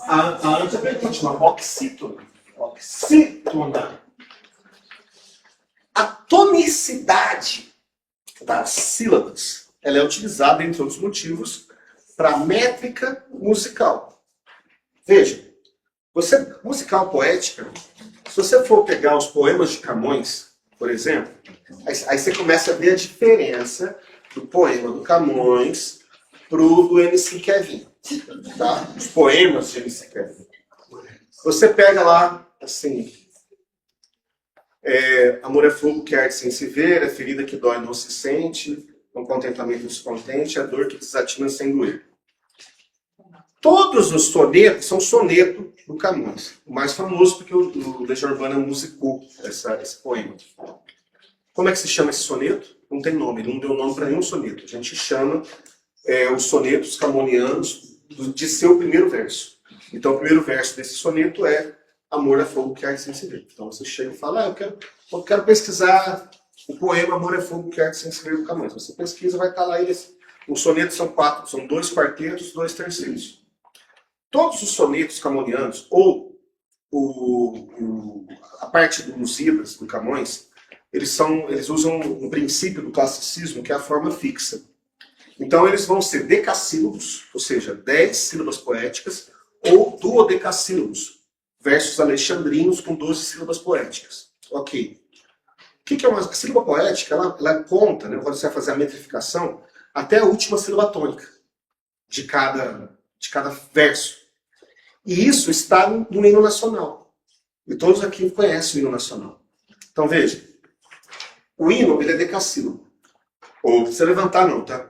A antepenúltima, oxítona. Oxítona. A tonicidade das sílabas, ela é utilizada, entre outros motivos, para métrica musical. Veja, musical poética, se você for pegar os poemas de Camões, por exemplo, aí você começa a ver a diferença do poema do Camões pro do MC Kevin. Tá? Os poemas de MC Kevin. Você pega lá, assim, amor é fogo que arde sem se ver, é ferida que dói não se sente, um contentamento descontente, a dor que desatina sem doer. Todos os sonetos são soneto do Camões. O mais famoso porque o Legião Urbana musicou esse poema. Como é que se chama esse soneto? Não tem nome, ele não deu nome para nenhum soneto. A gente chama os sonetos camonianos de seu primeiro verso. Então o primeiro verso desse soneto é Amor é fogo que arde sem se ver. Então você chega e fala, eu quero pesquisar o poema Amor é fogo que arde sem se ver do Camões. Você pesquisa, vai estar lá os sonetos são 4, são 2 quartetos, 2 terceiros. Todos os sonetos camonianos, ou a parte dos Lusíadas, do Camões, eles usam um princípio do classicismo, que é a forma fixa. Então eles vão ser decassílabos, ou seja, 10 sílabas poéticas, ou duodecassílabos, versos alexandrinos com 12 sílabas poéticas. Ok. O que é uma sílaba poética? Ela conta, né, quando você vai fazer a metrificação, até a última sílaba tônica de cada verso. E isso está no hino nacional. E todos aqui conhecem o hino nacional. Então veja, o hino ele é decassílabo. Ou não precisa levantar não, tá?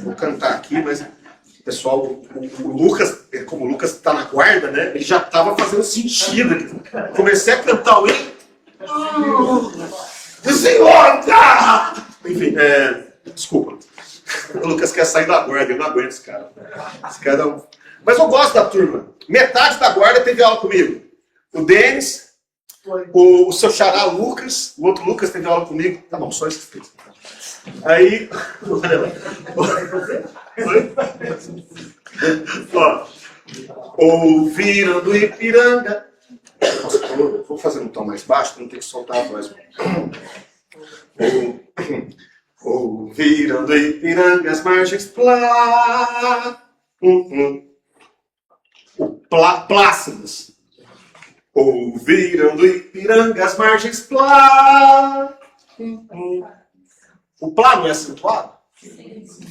Vou cantar aqui, mas pessoal, o Lucas, como o Lucas está na guarda, né? Ele já estava fazendo sentido. Comecei a cantar o hino. Senhor! Enfim, desculpa. O Lucas quer sair da guarda, eu não aguento esse cara. Esse cara não... Mas eu gosto da turma. Metade da guarda teve aula comigo. O Denis, o seu xará Lucas, o outro Lucas teve aula comigo. Tá bom, só isso que fez. Aí. Ó. Ouviram do Ipiranga. Nossa, eu vou fazer um tom mais baixo, para não ter que soltar a voz. Ouviram do Ipiranga as margens plácidas. Ouviram do Ipiranga as margens O Plá não é acentuado?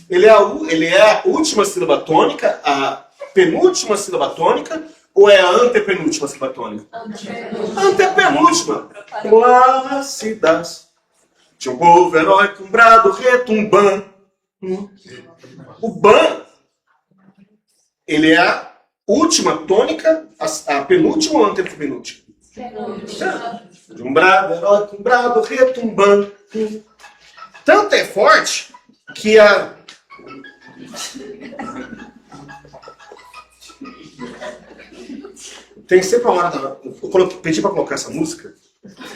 Ele é a última sílaba tônica, a penúltima sílaba tônica, ou é a antepenúltima sílaba tônica? Antepenúltima. Plácidas. De um povo heróico, um brado retumbando. O ban, ele é a última tônica, a penúltima ou a antepenúltima? De um brado heróico, um brado retumbando. Tanto é forte que a... Tem sempre uma hora da aula. Eu pedi para colocar essa música,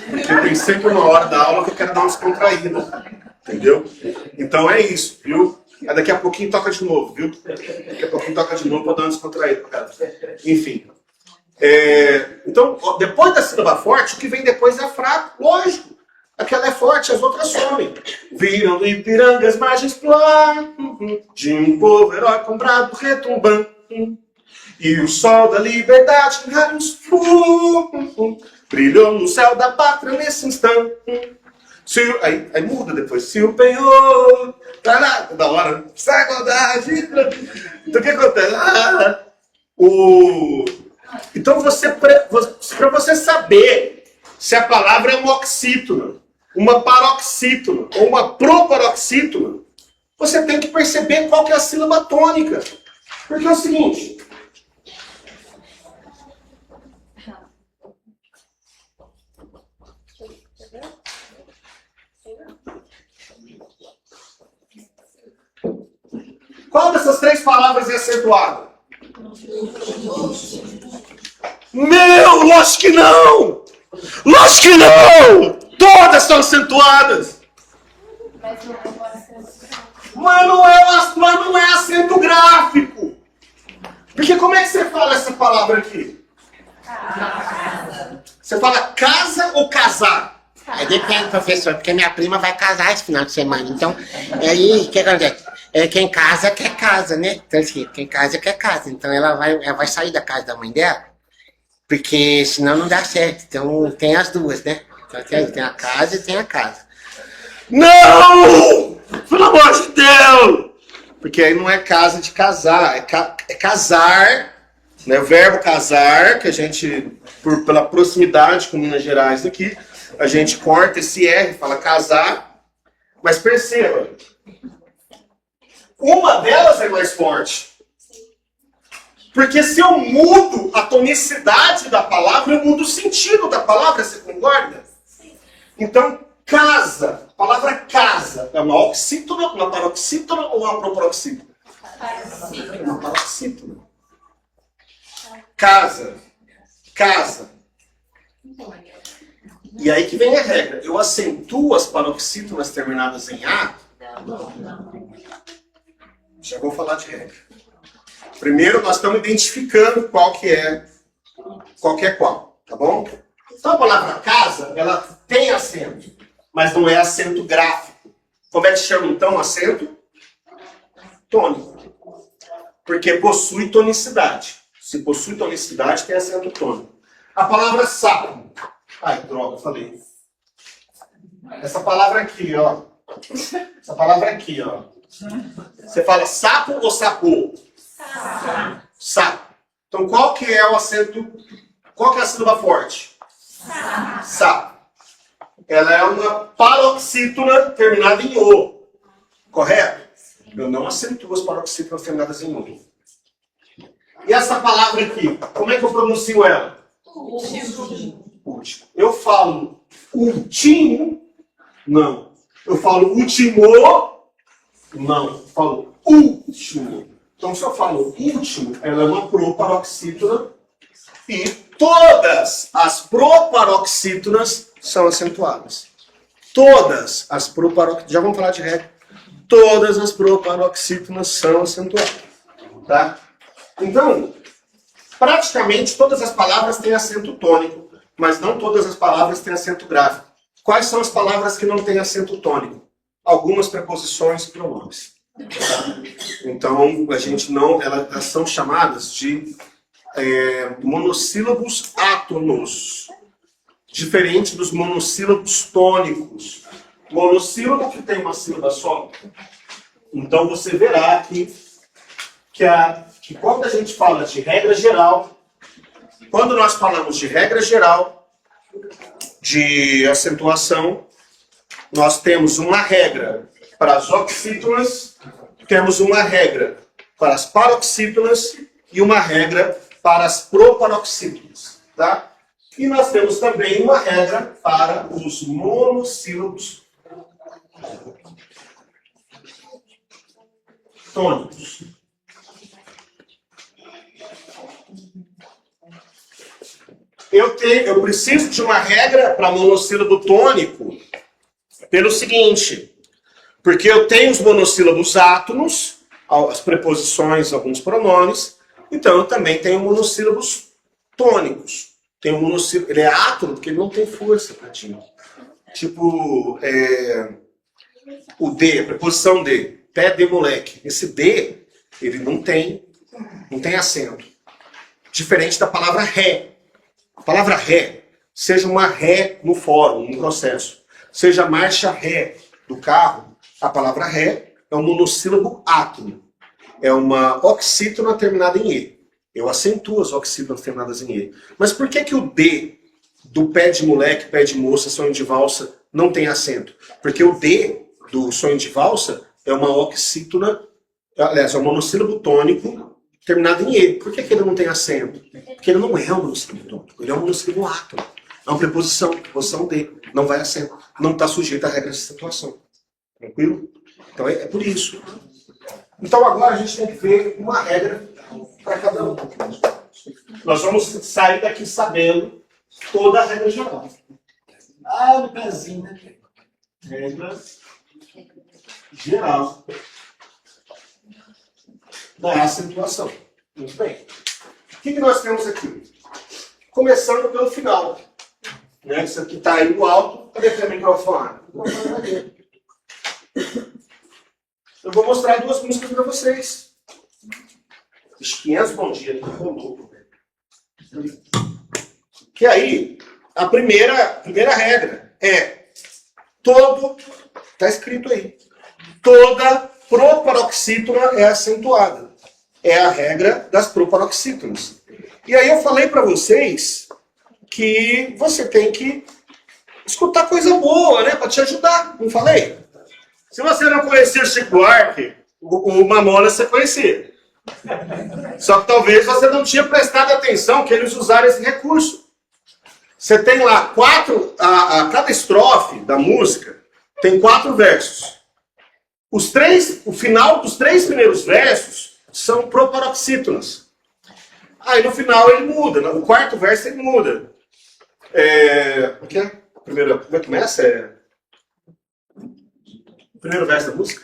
porque tem sempre uma hora da aula que eu quero dar uma descontraída. Entendeu? Então é isso, viu? Aí daqui a pouquinho toca de novo, viu? Daqui a pouquinho toca de novo para dar uma descontraída, cara. Enfim. Então, depois da sílaba forte, o que vem depois é fraco, lógico. Aquela é forte, as outras somem. Viram do Ipiranga as margens plá, de um povo herói com brado retumbando. E o sol da liberdade em raios brilhou no céu da pátria nesse instante. Aí muda depois. Se o penhor... Toda hora. Saudade. Então o que acontece? Então para você saber se a palavra é uma oxítona, uma paroxítona ou uma proparoxítona, você tem que perceber qual que é a sílaba tônica. Porque é o seguinte... Qual dessas três palavras é acentuada? Meu, lógico que não! Lógico que não! Todas são acentuadas! Mas não é acento gráfico! Porque como é que você fala essa palavra aqui? Você fala casa ou casar? Depende, professor, porque minha prima vai casar esse final de semana. Então, aí, o que acontece? Quem casa quer casa, né? Então, assim, quem casa quer casa. Então, ela vai sair da casa da mãe dela, porque senão não dá certo. Então, tem as duas, né? Então, tem a casa e tem a casa. Não! Pelo amor de Deus! Porque aí não é casa de casar, é casar, né? O verbo casar, que a gente, pela proximidade com Minas Gerais aqui, a gente corta esse R, fala casar, mas perceba, uma delas é mais forte. Porque se eu mudo a tonicidade da palavra, eu mudo o sentido da palavra, você concorda? Então, casa, a palavra casa, é uma oxítona, uma paroxítona ou uma proparoxítona? Uma paroxítona. Casa, casa. E aí que vem a regra. Eu acentuo as paroxítonas terminadas em A. Já vou falar de regra. Primeiro, nós estamos identificando qual que é qual, tá bom? Então, a palavra casa, ela tem acento, mas não é acento gráfico. Como é que chama, então, acento? Tônico. Porque possui tonicidade. Se possui tonicidade, tem acento tônico. A palavra sapo. Ai, droga, falei. Essa palavra aqui, ó. Essa palavra aqui, ó. Você fala sapo ou sapô? Sapo. Então, qual que é o acento? Qual que é a sílaba forte? Sapo. Ela é uma paroxítona terminada em O. Correto? Eu não acentuo as paroxítonas terminadas em O. E essa palavra aqui, como é que eu pronuncio ela? Último. Eu falo último? Não. Eu falo último? Não. Eu falo último. Então, se eu falo último, ela é uma proparoxítona e todas as proparoxítonas são acentuadas. Todas as proparoxítonas, já vamos falar de regra. Todas as proparoxítonas são acentuadas. Tá? Então, praticamente todas as palavras têm acento tônico, mas não todas as palavras têm acento gráfico. Quais são as palavras que não têm acento tônico? Algumas preposições e pronomes. Então, a gente não, elas são chamadas de monossílabos átonos, diferente dos monossílabos tônicos. Monossílabo que tem uma sílaba só. Então, você verá que quando a gente fala de regra geral, quando nós falamos de regra geral de acentuação, nós temos uma regra para as oxítonas, temos uma regra para as paroxítonas e uma regra para as proparoxítonas, tá? E nós temos também uma regra para os monossílabos tônicos. Eu preciso de uma regra para monossílabo tônico pelo seguinte, porque eu tenho os monossílabos átonos, as preposições, alguns pronomes, então eu também tenho monossílabos tônicos. Tem um monossílabo, ele é átono porque ele não tem força, Pratinho. Tipo, o D, a preposição D, pé de moleque. Esse D, ele não tem acento. Diferente da palavra ré. A palavra ré, seja uma ré no fórum, no processo, seja a marcha ré do carro, a palavra ré é um monossílabo átono. É uma oxítona terminada em E. Eu acentuo as oxítonas terminadas em E. Mas por que o D do pé de moleque, pé de moça, sonho de valsa não tem acento? Porque o D do sonho de valsa é uma oxítona, aliás, é um monossílabo tônico terminado em E. Por que ele não tem acento? Porque ele não é um monossílabo tônico, ele é um monossílabo átono. É uma preposição D, não vai acento. Não está sujeito à regra de acentuação. Tranquilo? Então é por isso. Então agora a gente tem que ver uma regra para cada um. Nós vamos sair daqui sabendo toda a regra geral. Ah, no pezinho, né? Regra geral da acentuação. Muito bem. O que nós temos aqui? Começando pelo final. Né? Isso aqui está aí no alto. Cadê o microfone? Eu vou mostrar duas músicas para vocês. Os 500 bom dia. Que aí, a primeira regra é todo, está escrito aí, toda proparoxítona é acentuada. É a regra das proparoxítonas. E aí eu falei para vocês que você tem que escutar coisa boa, né, para te ajudar. Não falei? Se você não conhecia o Chico Buarque, o Mamonas você conhecia. Só que talvez você não tinha prestado atenção que eles usaram esse recurso. Você tem lá cada estrofe da música tem 4 versos. O final dos 3 primeiros versos são proparoxítonas. Aí no final ele muda, no 4º verso ele muda. O que é? Como é que começa? O primeiro verso da música?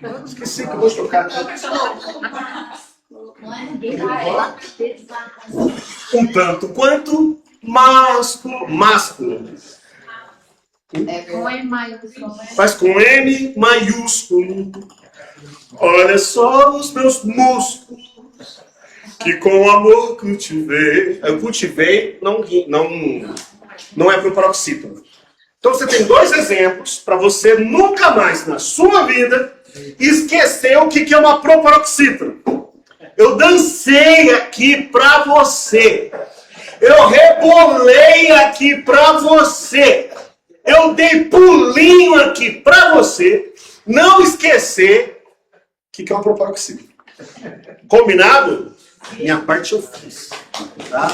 Eu esqueci que eu vou tocar. Um tanto quanto másculo. Com M maiúsculo. Mas com M maiúsculo. Olha só os meus músculos que com amor cultivei. Eu cultivei não é proparoxítona. Então você tem 2 exemplos para você nunca mais na sua vida esquecer o que é uma proparoxítona. Eu dancei aqui para você. Eu rebolei aqui para você. Eu dei pulinho aqui para você não esquecer o que é uma proparoxítona. Combinado? Minha parte eu fiz. Tá?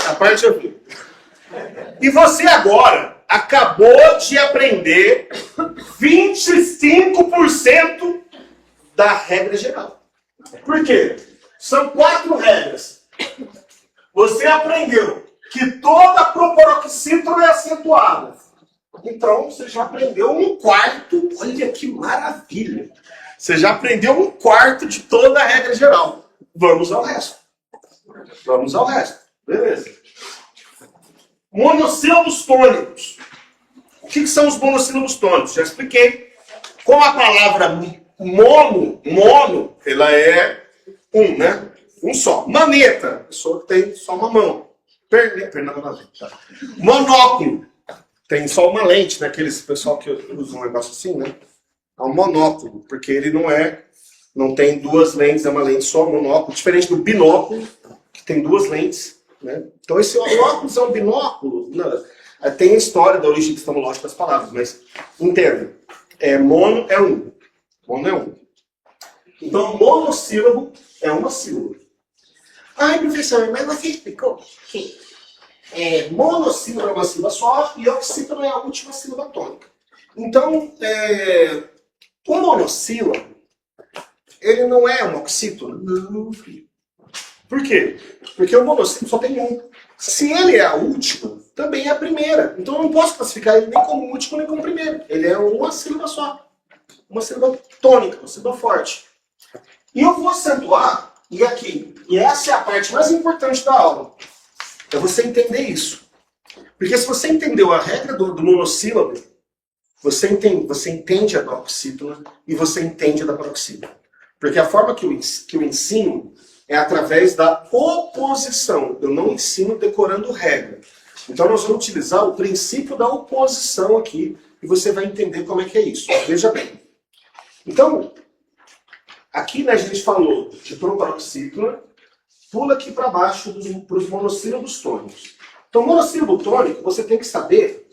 A parte eu fiz. E você agora acabou de aprender 25% da regra geral. Por quê? São 4 regras. Você aprendeu que toda proparoxítona é acentuada. Então, você já aprendeu 1/4. Olha que maravilha. Você já aprendeu 1/4 de toda a regra geral. Vamos ao resto. Beleza. Monossílabos tônicos. O que são os monossílabos tônicos? Já expliquei. Como a palavra mono, ela é né? Um só. Maneta, pessoa que tem só uma mão. Monóculo, tem só uma lente, né? Aqueles pessoal que usa um negócio assim, né? É um monóculo, porque ele não tem 2 lentes, é uma lente só, monóculo. Diferente do binóculo, que tem 2 lentes, né? Então esse óculos é um binóculo. Não, tem a história da origem epistemológica das palavras, mas entenda. Mono é um. Mono é um. Então, monossílabo é uma sílaba. Ai, professor, mas você explicou que Monossílabo é uma sílaba só e oxítono é a última sílaba tônica. Então, o monossílabo, ele não é um oxítono? Não, filho. Por quê? Porque o monossílabo só tem um. Se ele é a última, também é a primeira. Então eu não posso classificar ele nem como último nem como primeiro. Ele é uma sílaba só. Uma sílaba tônica, uma sílaba forte. E eu vou acentuar, e aqui, e essa é a parte mais importante da aula, é você entender isso. Porque se você entendeu a regra do monossílabo, você entende a da oxítona e você entende a da paroxítona. Porque a forma que eu ensino é através da oposição. Eu não ensino decorando regra. Então nós vamos utilizar o princípio da oposição aqui e você vai entender como é que é isso. Veja bem. Então, aqui, né, a gente falou de proparoxítona, pula aqui para baixo para os monossílabos tônicos. Então, monossílabo tônico, você tem que saber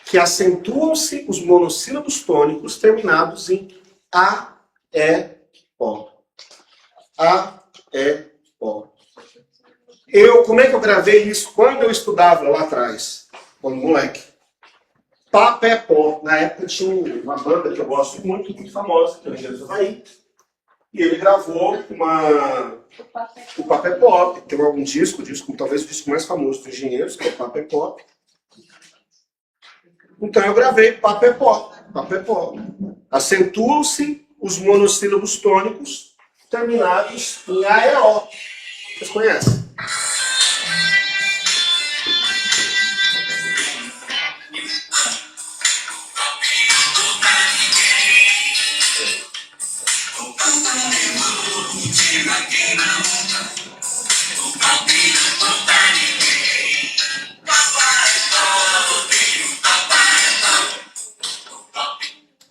que acentuam-se os monossílabos tônicos terminados em A, E, O. A, E, O. Como é que eu gravei isso quando eu estudava lá atrás, quando moleque? Pá, Pé, Pó. Na época tinha uma banda que eu gosto muito, muito famosa, que é o Engenheiros do Havaí. E ele gravou o Papé Pop. Tem algum disco, talvez o disco mais famoso dos Engenheiros, que é o Papé Pop. Então eu gravei Papé Pop. Papé Pop. Acentuam-se os monossílabos tônicos terminados em A e O. Vocês conhecem?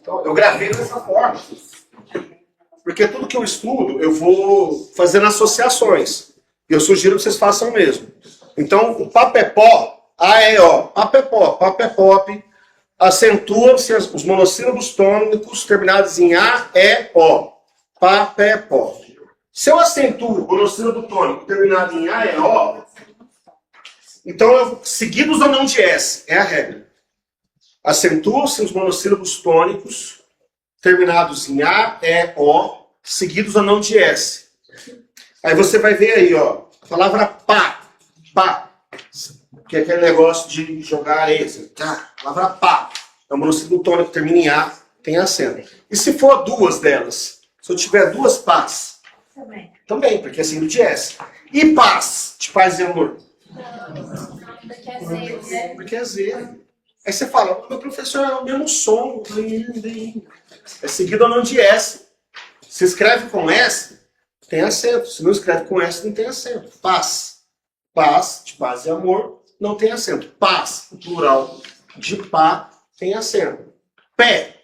Então, eu gravei dessa forma. Porque tudo que eu estudo, eu vou fazendo associações. E eu sugiro que vocês façam mesmo. Então, o papepó, A, E, O, papepó, pop, acentuam-se os monossílabos tônicos terminados em A, E, O. Papepó. Se eu acentuo o monossílabo tônico terminado em A, E, O, então, seguidos ou não de S, é a regra. Acentuam-se os monossílabos tônicos terminados em A, E, O, seguidos ou não de S. Aí você vai ver aí, ó, a palavra pá, que é aquele negócio de jogar areia. Tá? A palavra pá, é um monossílabo tônico que termina em A, tem acento. E se for duas delas? Se eu tiver duas pás? Também, porque é seguido de S. E paz, de paz e amor? Porque é Z, né? Porque é Z. Aí você fala, meu professor, é o mesmo som. É seguido ou não de S. Se escreve com S, tem acento. Se não escreve com S, não tem acento. Paz. Paz, de paz e amor, não tem acento. Paz, o plural de pá, tem acento. Pé.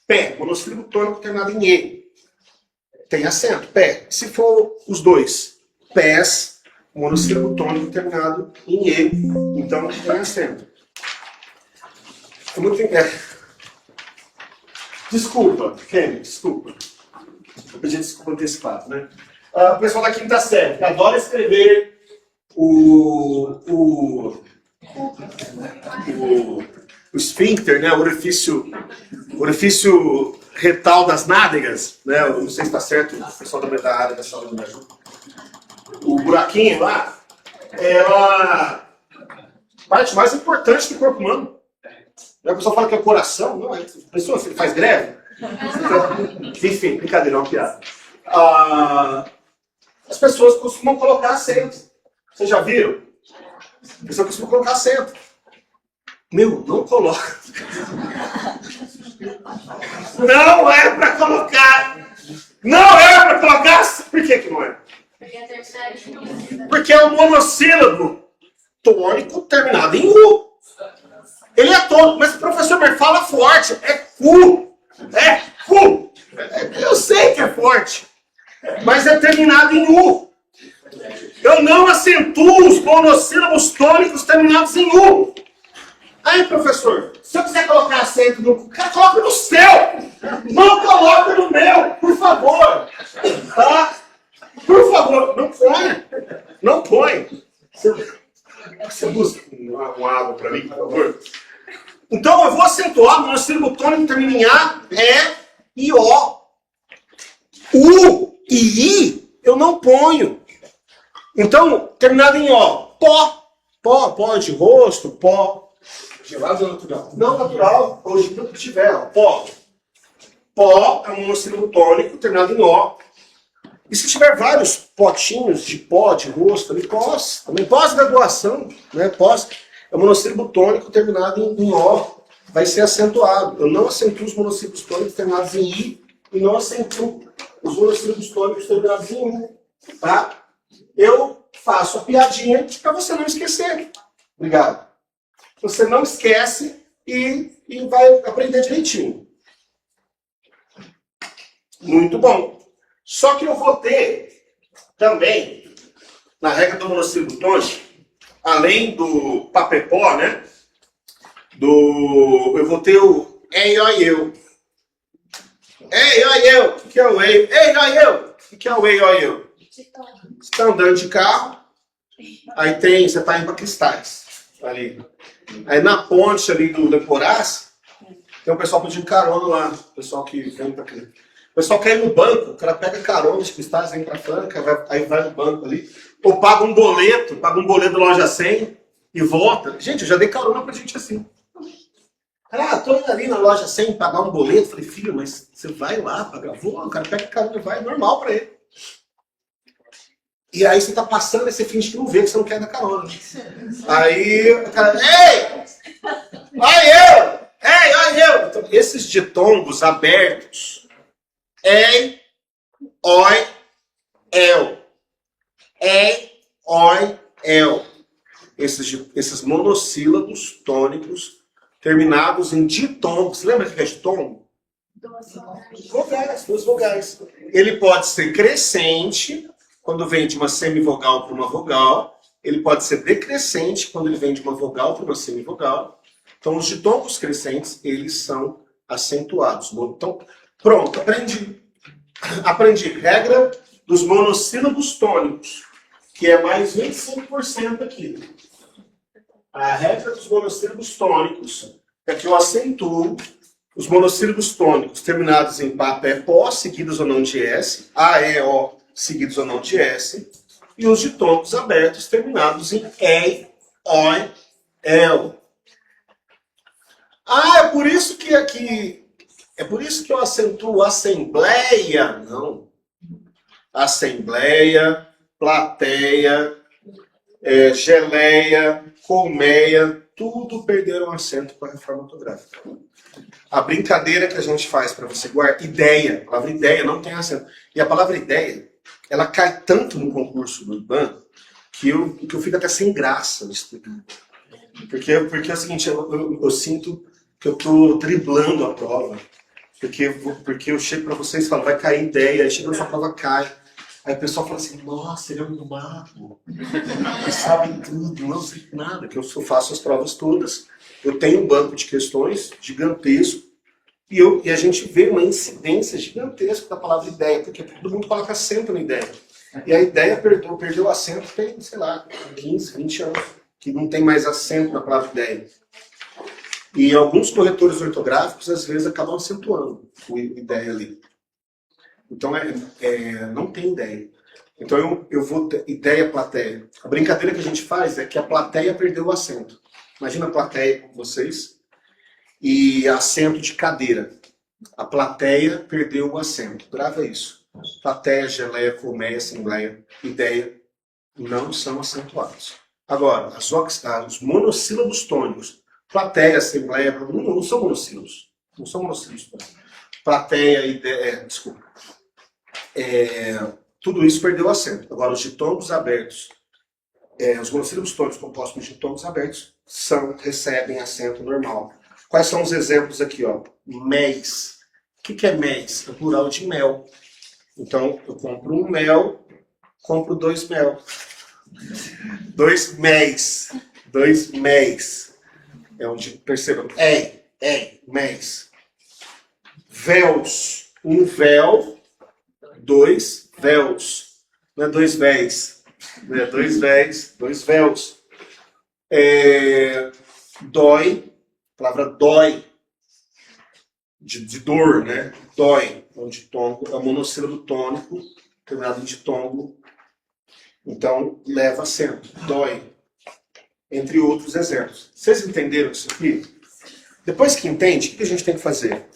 Pé, monossílabo tônico terminado em E. Tem acento. Pé. Se for os dois, pés, monossílabo tônico terminado em E. Então, tem acento. É muito... Desculpa, Kenny, desculpa. Vou pedir desculpa antecipado, né? O pessoal da quinta série, que adora escrever o esfíncter, né? O orifício retal das nádegas, né? Eu não sei se está certo, o pessoal da área da saúde me ajuda. O buraquinho lá é a parte mais importante do corpo humano. A pessoa fala que é o coração, não é? A pessoa faz greve. Enfim, brincadeira, é uma piada. As pessoas costumam colocar acento. Vocês já viram? A pessoa costuma colocar acento. Meu, não coloca. Não é pra colocar. Não é pra colocar. Por que não é? Porque é um monossílabo tônico terminado em U. Ele é tônico, mas o professor me fala forte. É cu. É cu. Eu sei que é forte. Mas é terminado em U. Eu não acentuo os monossílabos tônicos terminados em U. Aí, professor, Se eu quiser colocar acento no... Cara, coloca no seu! Não coloca no meu, por favor! Tá? Por favor, não põe. Não põe. Você busca uma água para mim, por favor? Então, eu vou acentuar o monossílabo tônico termina em A, E e O. U e I eu não ponho. Então, terminado em O. Pó. Pó de rosto, pó. Gelado ou natural? Não natural. Hoje tudo que tiver. Ó. Pó. Pó é um monossílabo tônico terminado em O. E se tiver vários potinhos de pó, de rosto, ali, pós. Também pós-graduação, né? Pós é um monossílabo tônico terminado em O. Vai ser acentuado. Eu não acentuo os monossílabos tônicos terminados em I e não acentuo os monossílabos tônicos terminados em U. Tá? Eu faço a piadinha para você não esquecer. Obrigado. Você não esquece e vai aprender direitinho. Muito bom. Só que eu vou ter também, na regra do monossílabo tônico, além do papepó, né? Eu vou ter o ei, ó, eu. Ei, ó, eu. O que é o ei? Ei, ó, eu. O que é o ei, ó, eu? Você está andando de carro, aí você está indo para Cristais, ali. Aí na ponte ali do Leporaz, tem um pessoal pedindo carona lá, o pessoal que vem para aqui. O pessoal quer ir no banco, o cara pega carona de Cristais, vem para Franca, aí vai no banco ali, ou paga um boleto da loja 100 e volta. Gente, eu já dei carona pra gente assim. Cara, tô indo ali na loja 100 pagar um boleto. Falei, filho, mas você vai lá, pagar? Vou, o cara pega carona e vai, é normal pra ele. E aí você tá passando e você finge que não vê, que você não quer dar carona. Aí o cara, ei! Olha eu! Ei, olha eu! Então, esses ditongos abertos, ei, oi, eu. Ei, oi, eu. Esses monossílabos tônicos terminados em ditongo. Você lembra o que é ditongo? Vogais, duas vogais. Ele pode ser crescente, quando vem de uma semivogal para uma vogal. Ele pode ser decrescente, quando ele vem de uma vogal para uma semivogal. Então, os ditongos crescentes, eles são acentuados. Então, pronto, aprendi regra dos monossílabos tônicos, que é mais 25% aqui. A regra dos monossílabos tônicos é que eu acentuo os monossílabos tônicos terminados em papé, pó, seguidos ou não de S, A, E, O, seguidos ou não de S, e os ditongos abertos terminados em E, O, L. Ah, é por isso que aqui... É por isso que eu acentuo assembleia. Não. Assembleia, plateia, geleia, colmeia, tudo perderam acento com a reforma ortográfica. A brincadeira que a gente faz para você guardar, ideia, a palavra ideia não tem acento. E a palavra ideia, ela cai tanto no concurso do IBAN que eu fico até sem graça me explicando. Porque é o seguinte, eu sinto que eu estou driblando a prova. Porque eu chego para vocês e falo, vai cair ideia, aí chega na sua prova, cai. Aí o pessoal fala assim, nossa, ele é um mago. Ele sabe tudo, não sei nada, que eu faço as provas todas. Eu tenho um banco de questões gigantesco e a gente vê uma incidência gigantesca da palavra ideia, porque todo mundo coloca acento na ideia. E a ideia perdeu o acento tem, sei lá, 15, 20 anos, que não tem mais acento na palavra ideia. E alguns corretores ortográficos, às vezes, acabam acentuando o ideia ali. Então, não tem ideia. Então, eu vou ter ideia, plateia. A brincadeira que a gente faz é que a plateia perdeu o acento. Imagina a plateia com vocês e acento de cadeira. A plateia perdeu o acento. Grava isso. Plateia, geleia, colmeia, assembleia, ideia não são acentuados. Agora, os monossílabos tônicos, plateia, assembleia, não são monossílabos. Não são monossílabos tônicos. Plateia, ideia, desculpa. Tudo isso perdeu o acento. Agora, os ditongos abertos, os monossílabos tônicos compostos por ditongos abertos recebem acento normal. Quais são os exemplos aqui? Ó? Mês. O que é mês? É o plural de mel. Então, eu compro um mel, compro 2 mel. 2 mês. 2 mês. É onde, percebam, mês. Véus. Um véu, dois véus. Não é dois véis. Não é dois véis, dois véus. Dói. A palavra dói. De dor, né? Dói. Então, ditongo é o monossílabo tônico, terminado em ditongo. Então, leva acento. Dói. Entre outros exemplos. Vocês entenderam isso aqui? Depois que entende, o que a gente tem que fazer?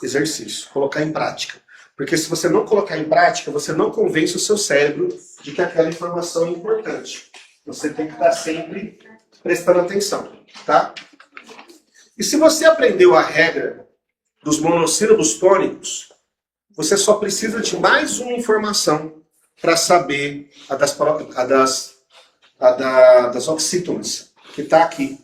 Exercício. Colocar em prática. Porque se você não colocar em prática, você não convence o seu cérebro de que aquela informação é importante. Você tem que estar sempre prestando atenção, tá? E se você aprendeu a regra dos monossílabos tônicos, você só precisa de mais uma informação para saber a das oxítonas, que está aqui.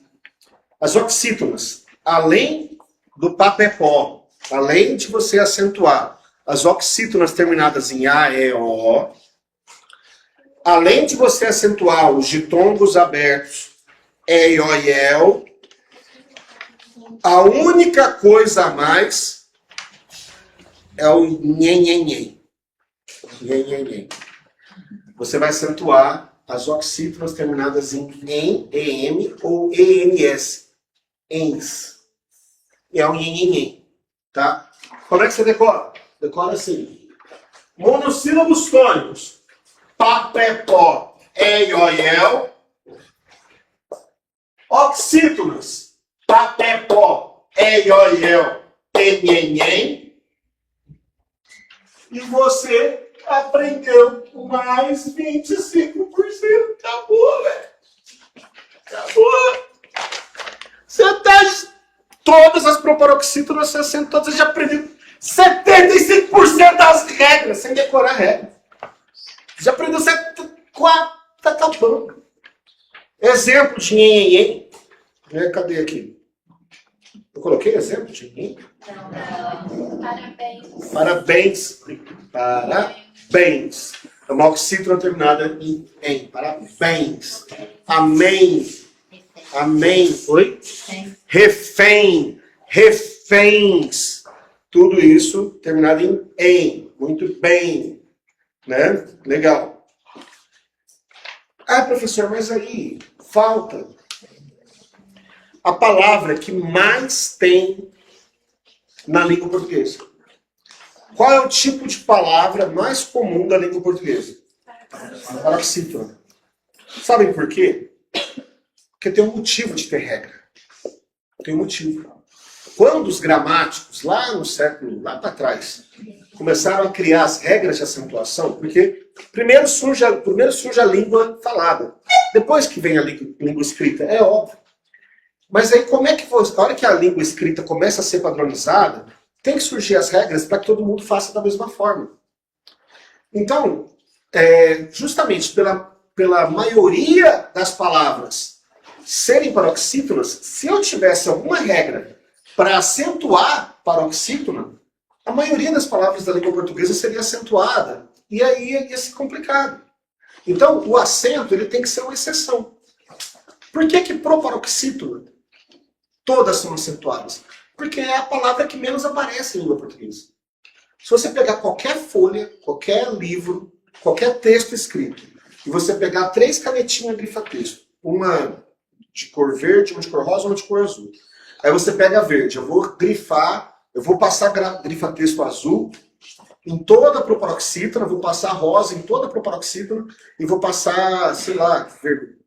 As oxítonas, além do papepó, além de você acentuar as oxítonas terminadas em A, E, O, além de você acentuar os ditongos abertos, E, O e El, a única coisa a mais é o nhen. Você vai acentuar as oxítonas terminadas em EM ou ENS. ENS. E é o nhen, tá? Como é que você decora? Decora assim. Monossílabos tônicos. Papepó, E, O e El. Oxítonas. Papepó, E, O e El, nhen. E você aprendeu mais 25%. Acabou, velho. Acabou. Você tá... Todas as proparoxítonas, você sendo todas, você já aprendeu 75% das regras, sem decorar a regra. Já aprendeu 74%. Tá acabando. Exemplo de nhen. Cadê aqui? Eu coloquei exemplo de nhen? Não. Parabéns. Parabéns. Parabéns. É uma oxítona terminada em. Parabéns. Amém. Amém. Oi? Refém. Reféns. Tudo isso terminado em. Muito bem. Né? Legal. Ah, professor, mas aí falta a palavra que mais tem na língua portuguesa. Qual é o tipo de palavra mais comum da língua portuguesa? Paroxítona. Sabem por quê? Porque tem um motivo de ter regra. Tem um motivo. Quando os gramáticos, lá no século, lá para trás, começaram a criar as regras de acentuação, porque primeiro surge a língua falada. Depois que vem a língua escrita, é óbvio. Mas aí como é que a hora que a língua escrita começa a ser padronizada, tem que surgir as regras para que todo mundo faça da mesma forma. Então, justamente pela maioria das palavras serem paroxítonas, se eu tivesse alguma regra para acentuar paroxítona, a maioria das palavras da língua portuguesa seria acentuada. E aí ia ser complicado. Então, o acento ele tem que ser uma exceção. Por que proparoxítona todas são acentuadas? Porque é a palavra que menos aparece em língua portuguesa. Se você pegar qualquer folha, qualquer livro, qualquer texto escrito, e você pegar 3 canetinhas grifa-texto, uma de cor verde, uma de cor rosa, uma de cor azul. Aí você pega a verde, eu vou grifar, eu vou passar grifa-texto azul em toda a proparoxítona, vou passar rosa em toda a proparoxítona, e vou passar, sei lá, verde.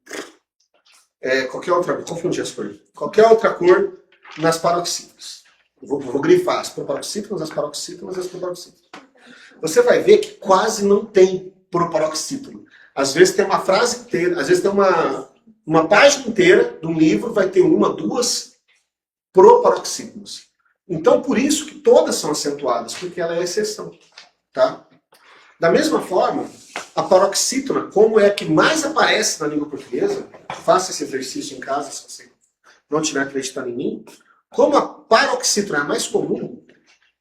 Qualquer outra, confundi as cores. Qualquer outra cor nas paroxítonas. Vou grifar as proparoxítonas, as paroxítonas e as proparoxítonas. Você vai ver que quase não tem proparoxítona. Às vezes tem uma frase inteira, às vezes tem uma página inteira de um livro, vai ter 1, 2 proparoxítonas. Então, por isso que todas são acentuadas, porque ela é a exceção. Tá? Da mesma forma, a paroxítona, como é a que mais aparece na língua portuguesa, faça esse exercício em casa, se você não estiver acreditando em mim, como a paroxítona é a mais comum,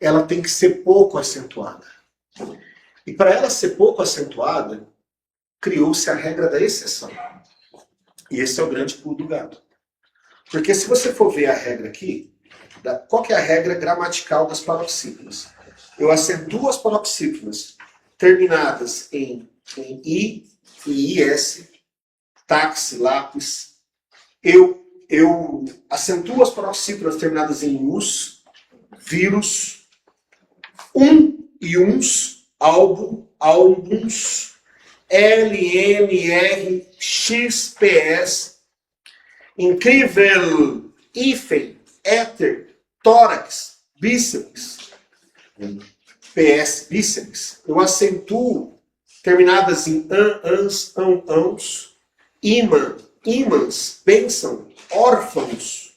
ela tem que ser pouco acentuada. E para ela ser pouco acentuada, criou-se a regra da exceção. E esse é o grande pulo do gato. Porque se você for ver a regra aqui, Qual que é a regra gramatical das paroxítonas? Eu acentuo as paroxítonas terminadas em I e IS, táxi, lápis. Eu acentuo as paroxítonas terminadas em us, vírus, e uns, álbum, álbuns, LMR, XPS, incrível, hífen, éter, tórax, bíceps, PS, bíceps. Eu acentuo terminadas em ans, ãos, imã, ímãs, bênção, órfãos.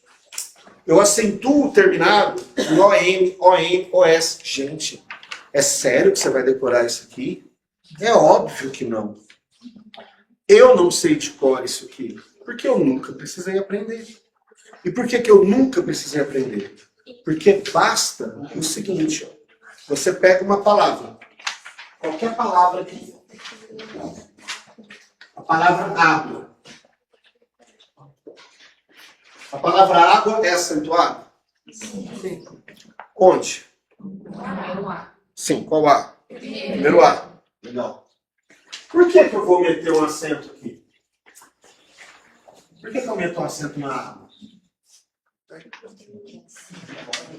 Eu acentuo terminado em OM, OS. Gente, é sério que você vai decorar isso aqui? É óbvio que não. Eu não sei de cor isso aqui, porque eu nunca precisei aprender. E por que eu nunca precisei aprender? Porque basta o seguinte, ó, você pega uma palavra, qualquer palavra aqui, a palavra água. A palavra água é acentuada? Sim. Onde? Sim, qual A? Primeiro A. Legal. Por que eu vou meter um acento aqui? Por que eu meto um acento na água?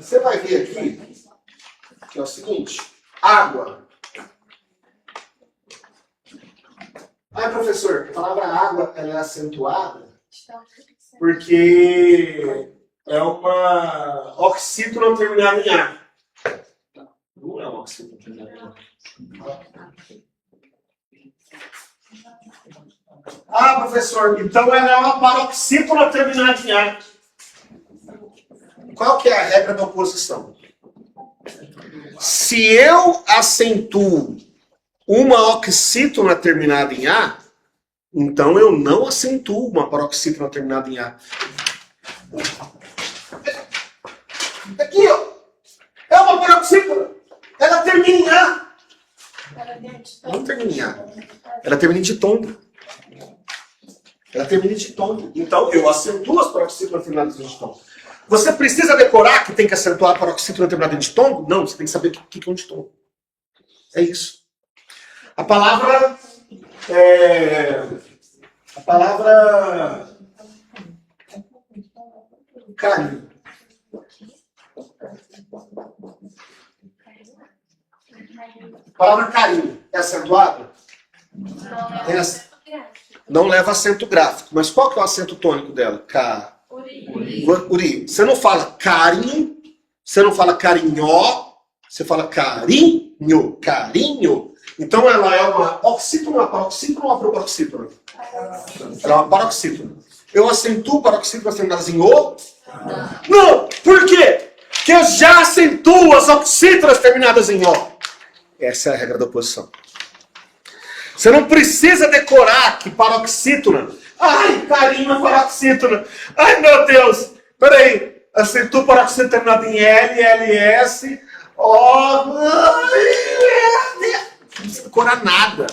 Você vai ver aqui que é o seguinte, água. Professor, a palavra água ela é acentuada porque é uma oxítona terminada em A. Não é uma oxítona terminada em A. Professor, então ela é uma paroxítona terminada em A. Qual que é a regra da oposição? Se eu acentuo uma oxítona terminada em A, então eu não acentuo uma paroxítona terminada em A. Aqui, ó. É uma paroxítona. Ela termina em A. Não termina em A. Ela termina em ditongo. Ela termina em ditongo. Então eu acentuo as paroxítonas terminadas em ditongo. Você precisa decorar que tem que acentuar a paroxítona terminada em ditongo? Não, você tem que saber o que é um ditongo. É isso. A palavra carinho. A palavra carinho é acentuada? Não leva acento gráfico. Mas qual que é o acento tônico dela? Uri. Você não fala carinho, você não fala carinhó, você fala carinho, carinho. Então ela é uma oxítona, uma paroxítona ou uma paroxítona? Ela é uma paroxítona. Eu acentuo paroxítonas terminadas em O? Não! Por quê? Porque eu já acentuo as oxítonas terminadas em O. Essa é a regra da oposição. Você não precisa decorar que paroxítona. Ai, carinho, paroxítona. Ai, meu Deus. Peraí. Acentuo paroxítona terminada em L, LS. Não precisa decorar nada.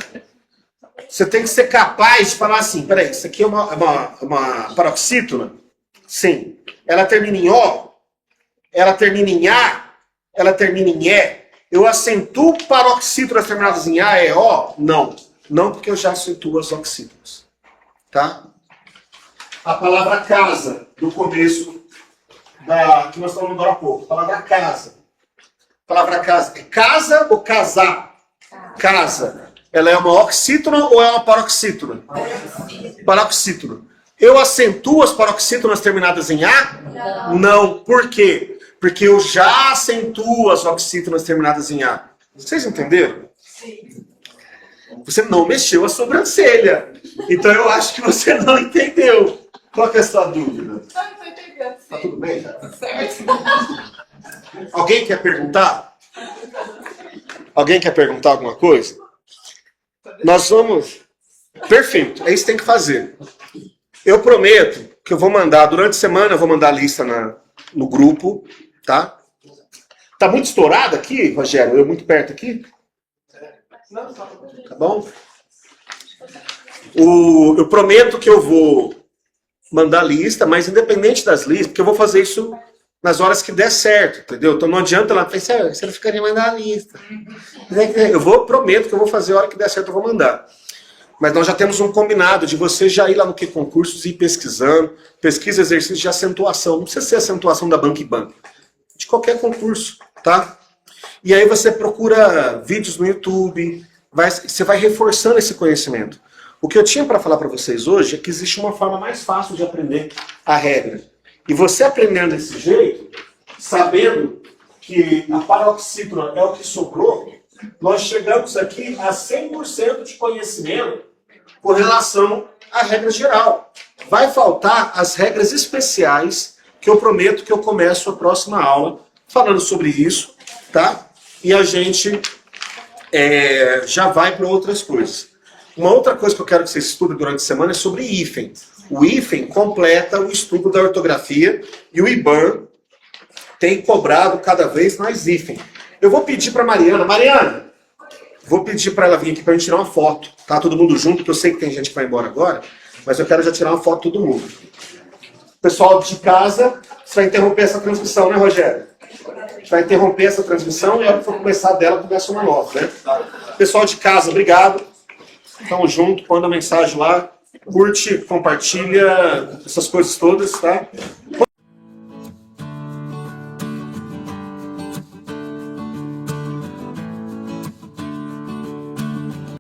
Você tem que ser capaz de falar assim, peraí, isso aqui é uma paroxítona? Sim. Ela termina em O, ela termina em A, ela termina em E. Eu acentuo paroxítonas terminadas em A, E, O? Não. Não, porque eu já acentuo as oxítonas. Tá? A palavra casa, do começo, que nós estamos agora há pouco. A palavra casa. A palavra casa é casa ou casar? Casa. Ela é uma oxítona ou é uma paroxítona? Paroxítona. Eu acentuo as paroxítonas terminadas em A? Não. Por quê? Porque eu já acentuo as oxítonas terminadas em A. Vocês entenderam? Sim. Você não mexeu a sobrancelha. Então eu acho que você não entendeu. Qual que é a sua dúvida? Não estou entendendo. Tá tudo bem? Certo. Alguém quer perguntar? Alguém quer perguntar alguma coisa? Nós vamos... Perfeito, é isso que tem que fazer. Eu prometo que eu vou mandar, durante a semana eu vou mandar a lista no grupo, tá? Tá muito estourado aqui, Rogério? Eu muito perto aqui? Tá bom? Eu prometo que eu vou mandar a lista, mas independente das listas, porque eu vou fazer isso nas horas que der certo, entendeu? Então não adianta lá, você não ficaria mandar a lista. Prometo que eu vou fazer a hora que der certo, eu vou mandar. Mas nós já temos um combinado de você já ir lá no Que Concursos e ir pesquisando, pesquisa exercício de acentuação, não precisa ser acentuação da Banco e Banco, de qualquer concurso, tá? E aí você procura vídeos no YouTube, você vai reforçando esse conhecimento. O que eu tinha para falar para vocês hoje é que existe uma forma mais fácil de aprender a regra. E você aprendendo desse jeito, sabendo que a paroxítona é o que sobrou, nós chegamos aqui a 100% de conhecimento com relação à regra geral. Vai faltar as regras especiais, que eu prometo que eu começo a próxima aula falando sobre isso, tá? E a gente já vai para outras coisas. Uma outra coisa que eu quero que vocês estudem durante a semana é sobre hífen. O hífen completa o estudo da ortografia e o IBAN tem cobrado cada vez mais hífen. Eu vou pedir para Mariana, vou pedir para ela vir aqui para a gente tirar uma foto, tá? Todo mundo junto, porque eu sei que tem gente que vai embora agora, mas eu quero já tirar uma foto todo mundo. Pessoal de casa, você vai interromper essa transmissão, né, Rogério? A gente vai interromper essa transmissão e a hora que for começar dela, começa uma nova, né? Pessoal de casa, obrigado. Tamo junto, manda mensagem lá, curte, compartilha, essas coisas todas, tá?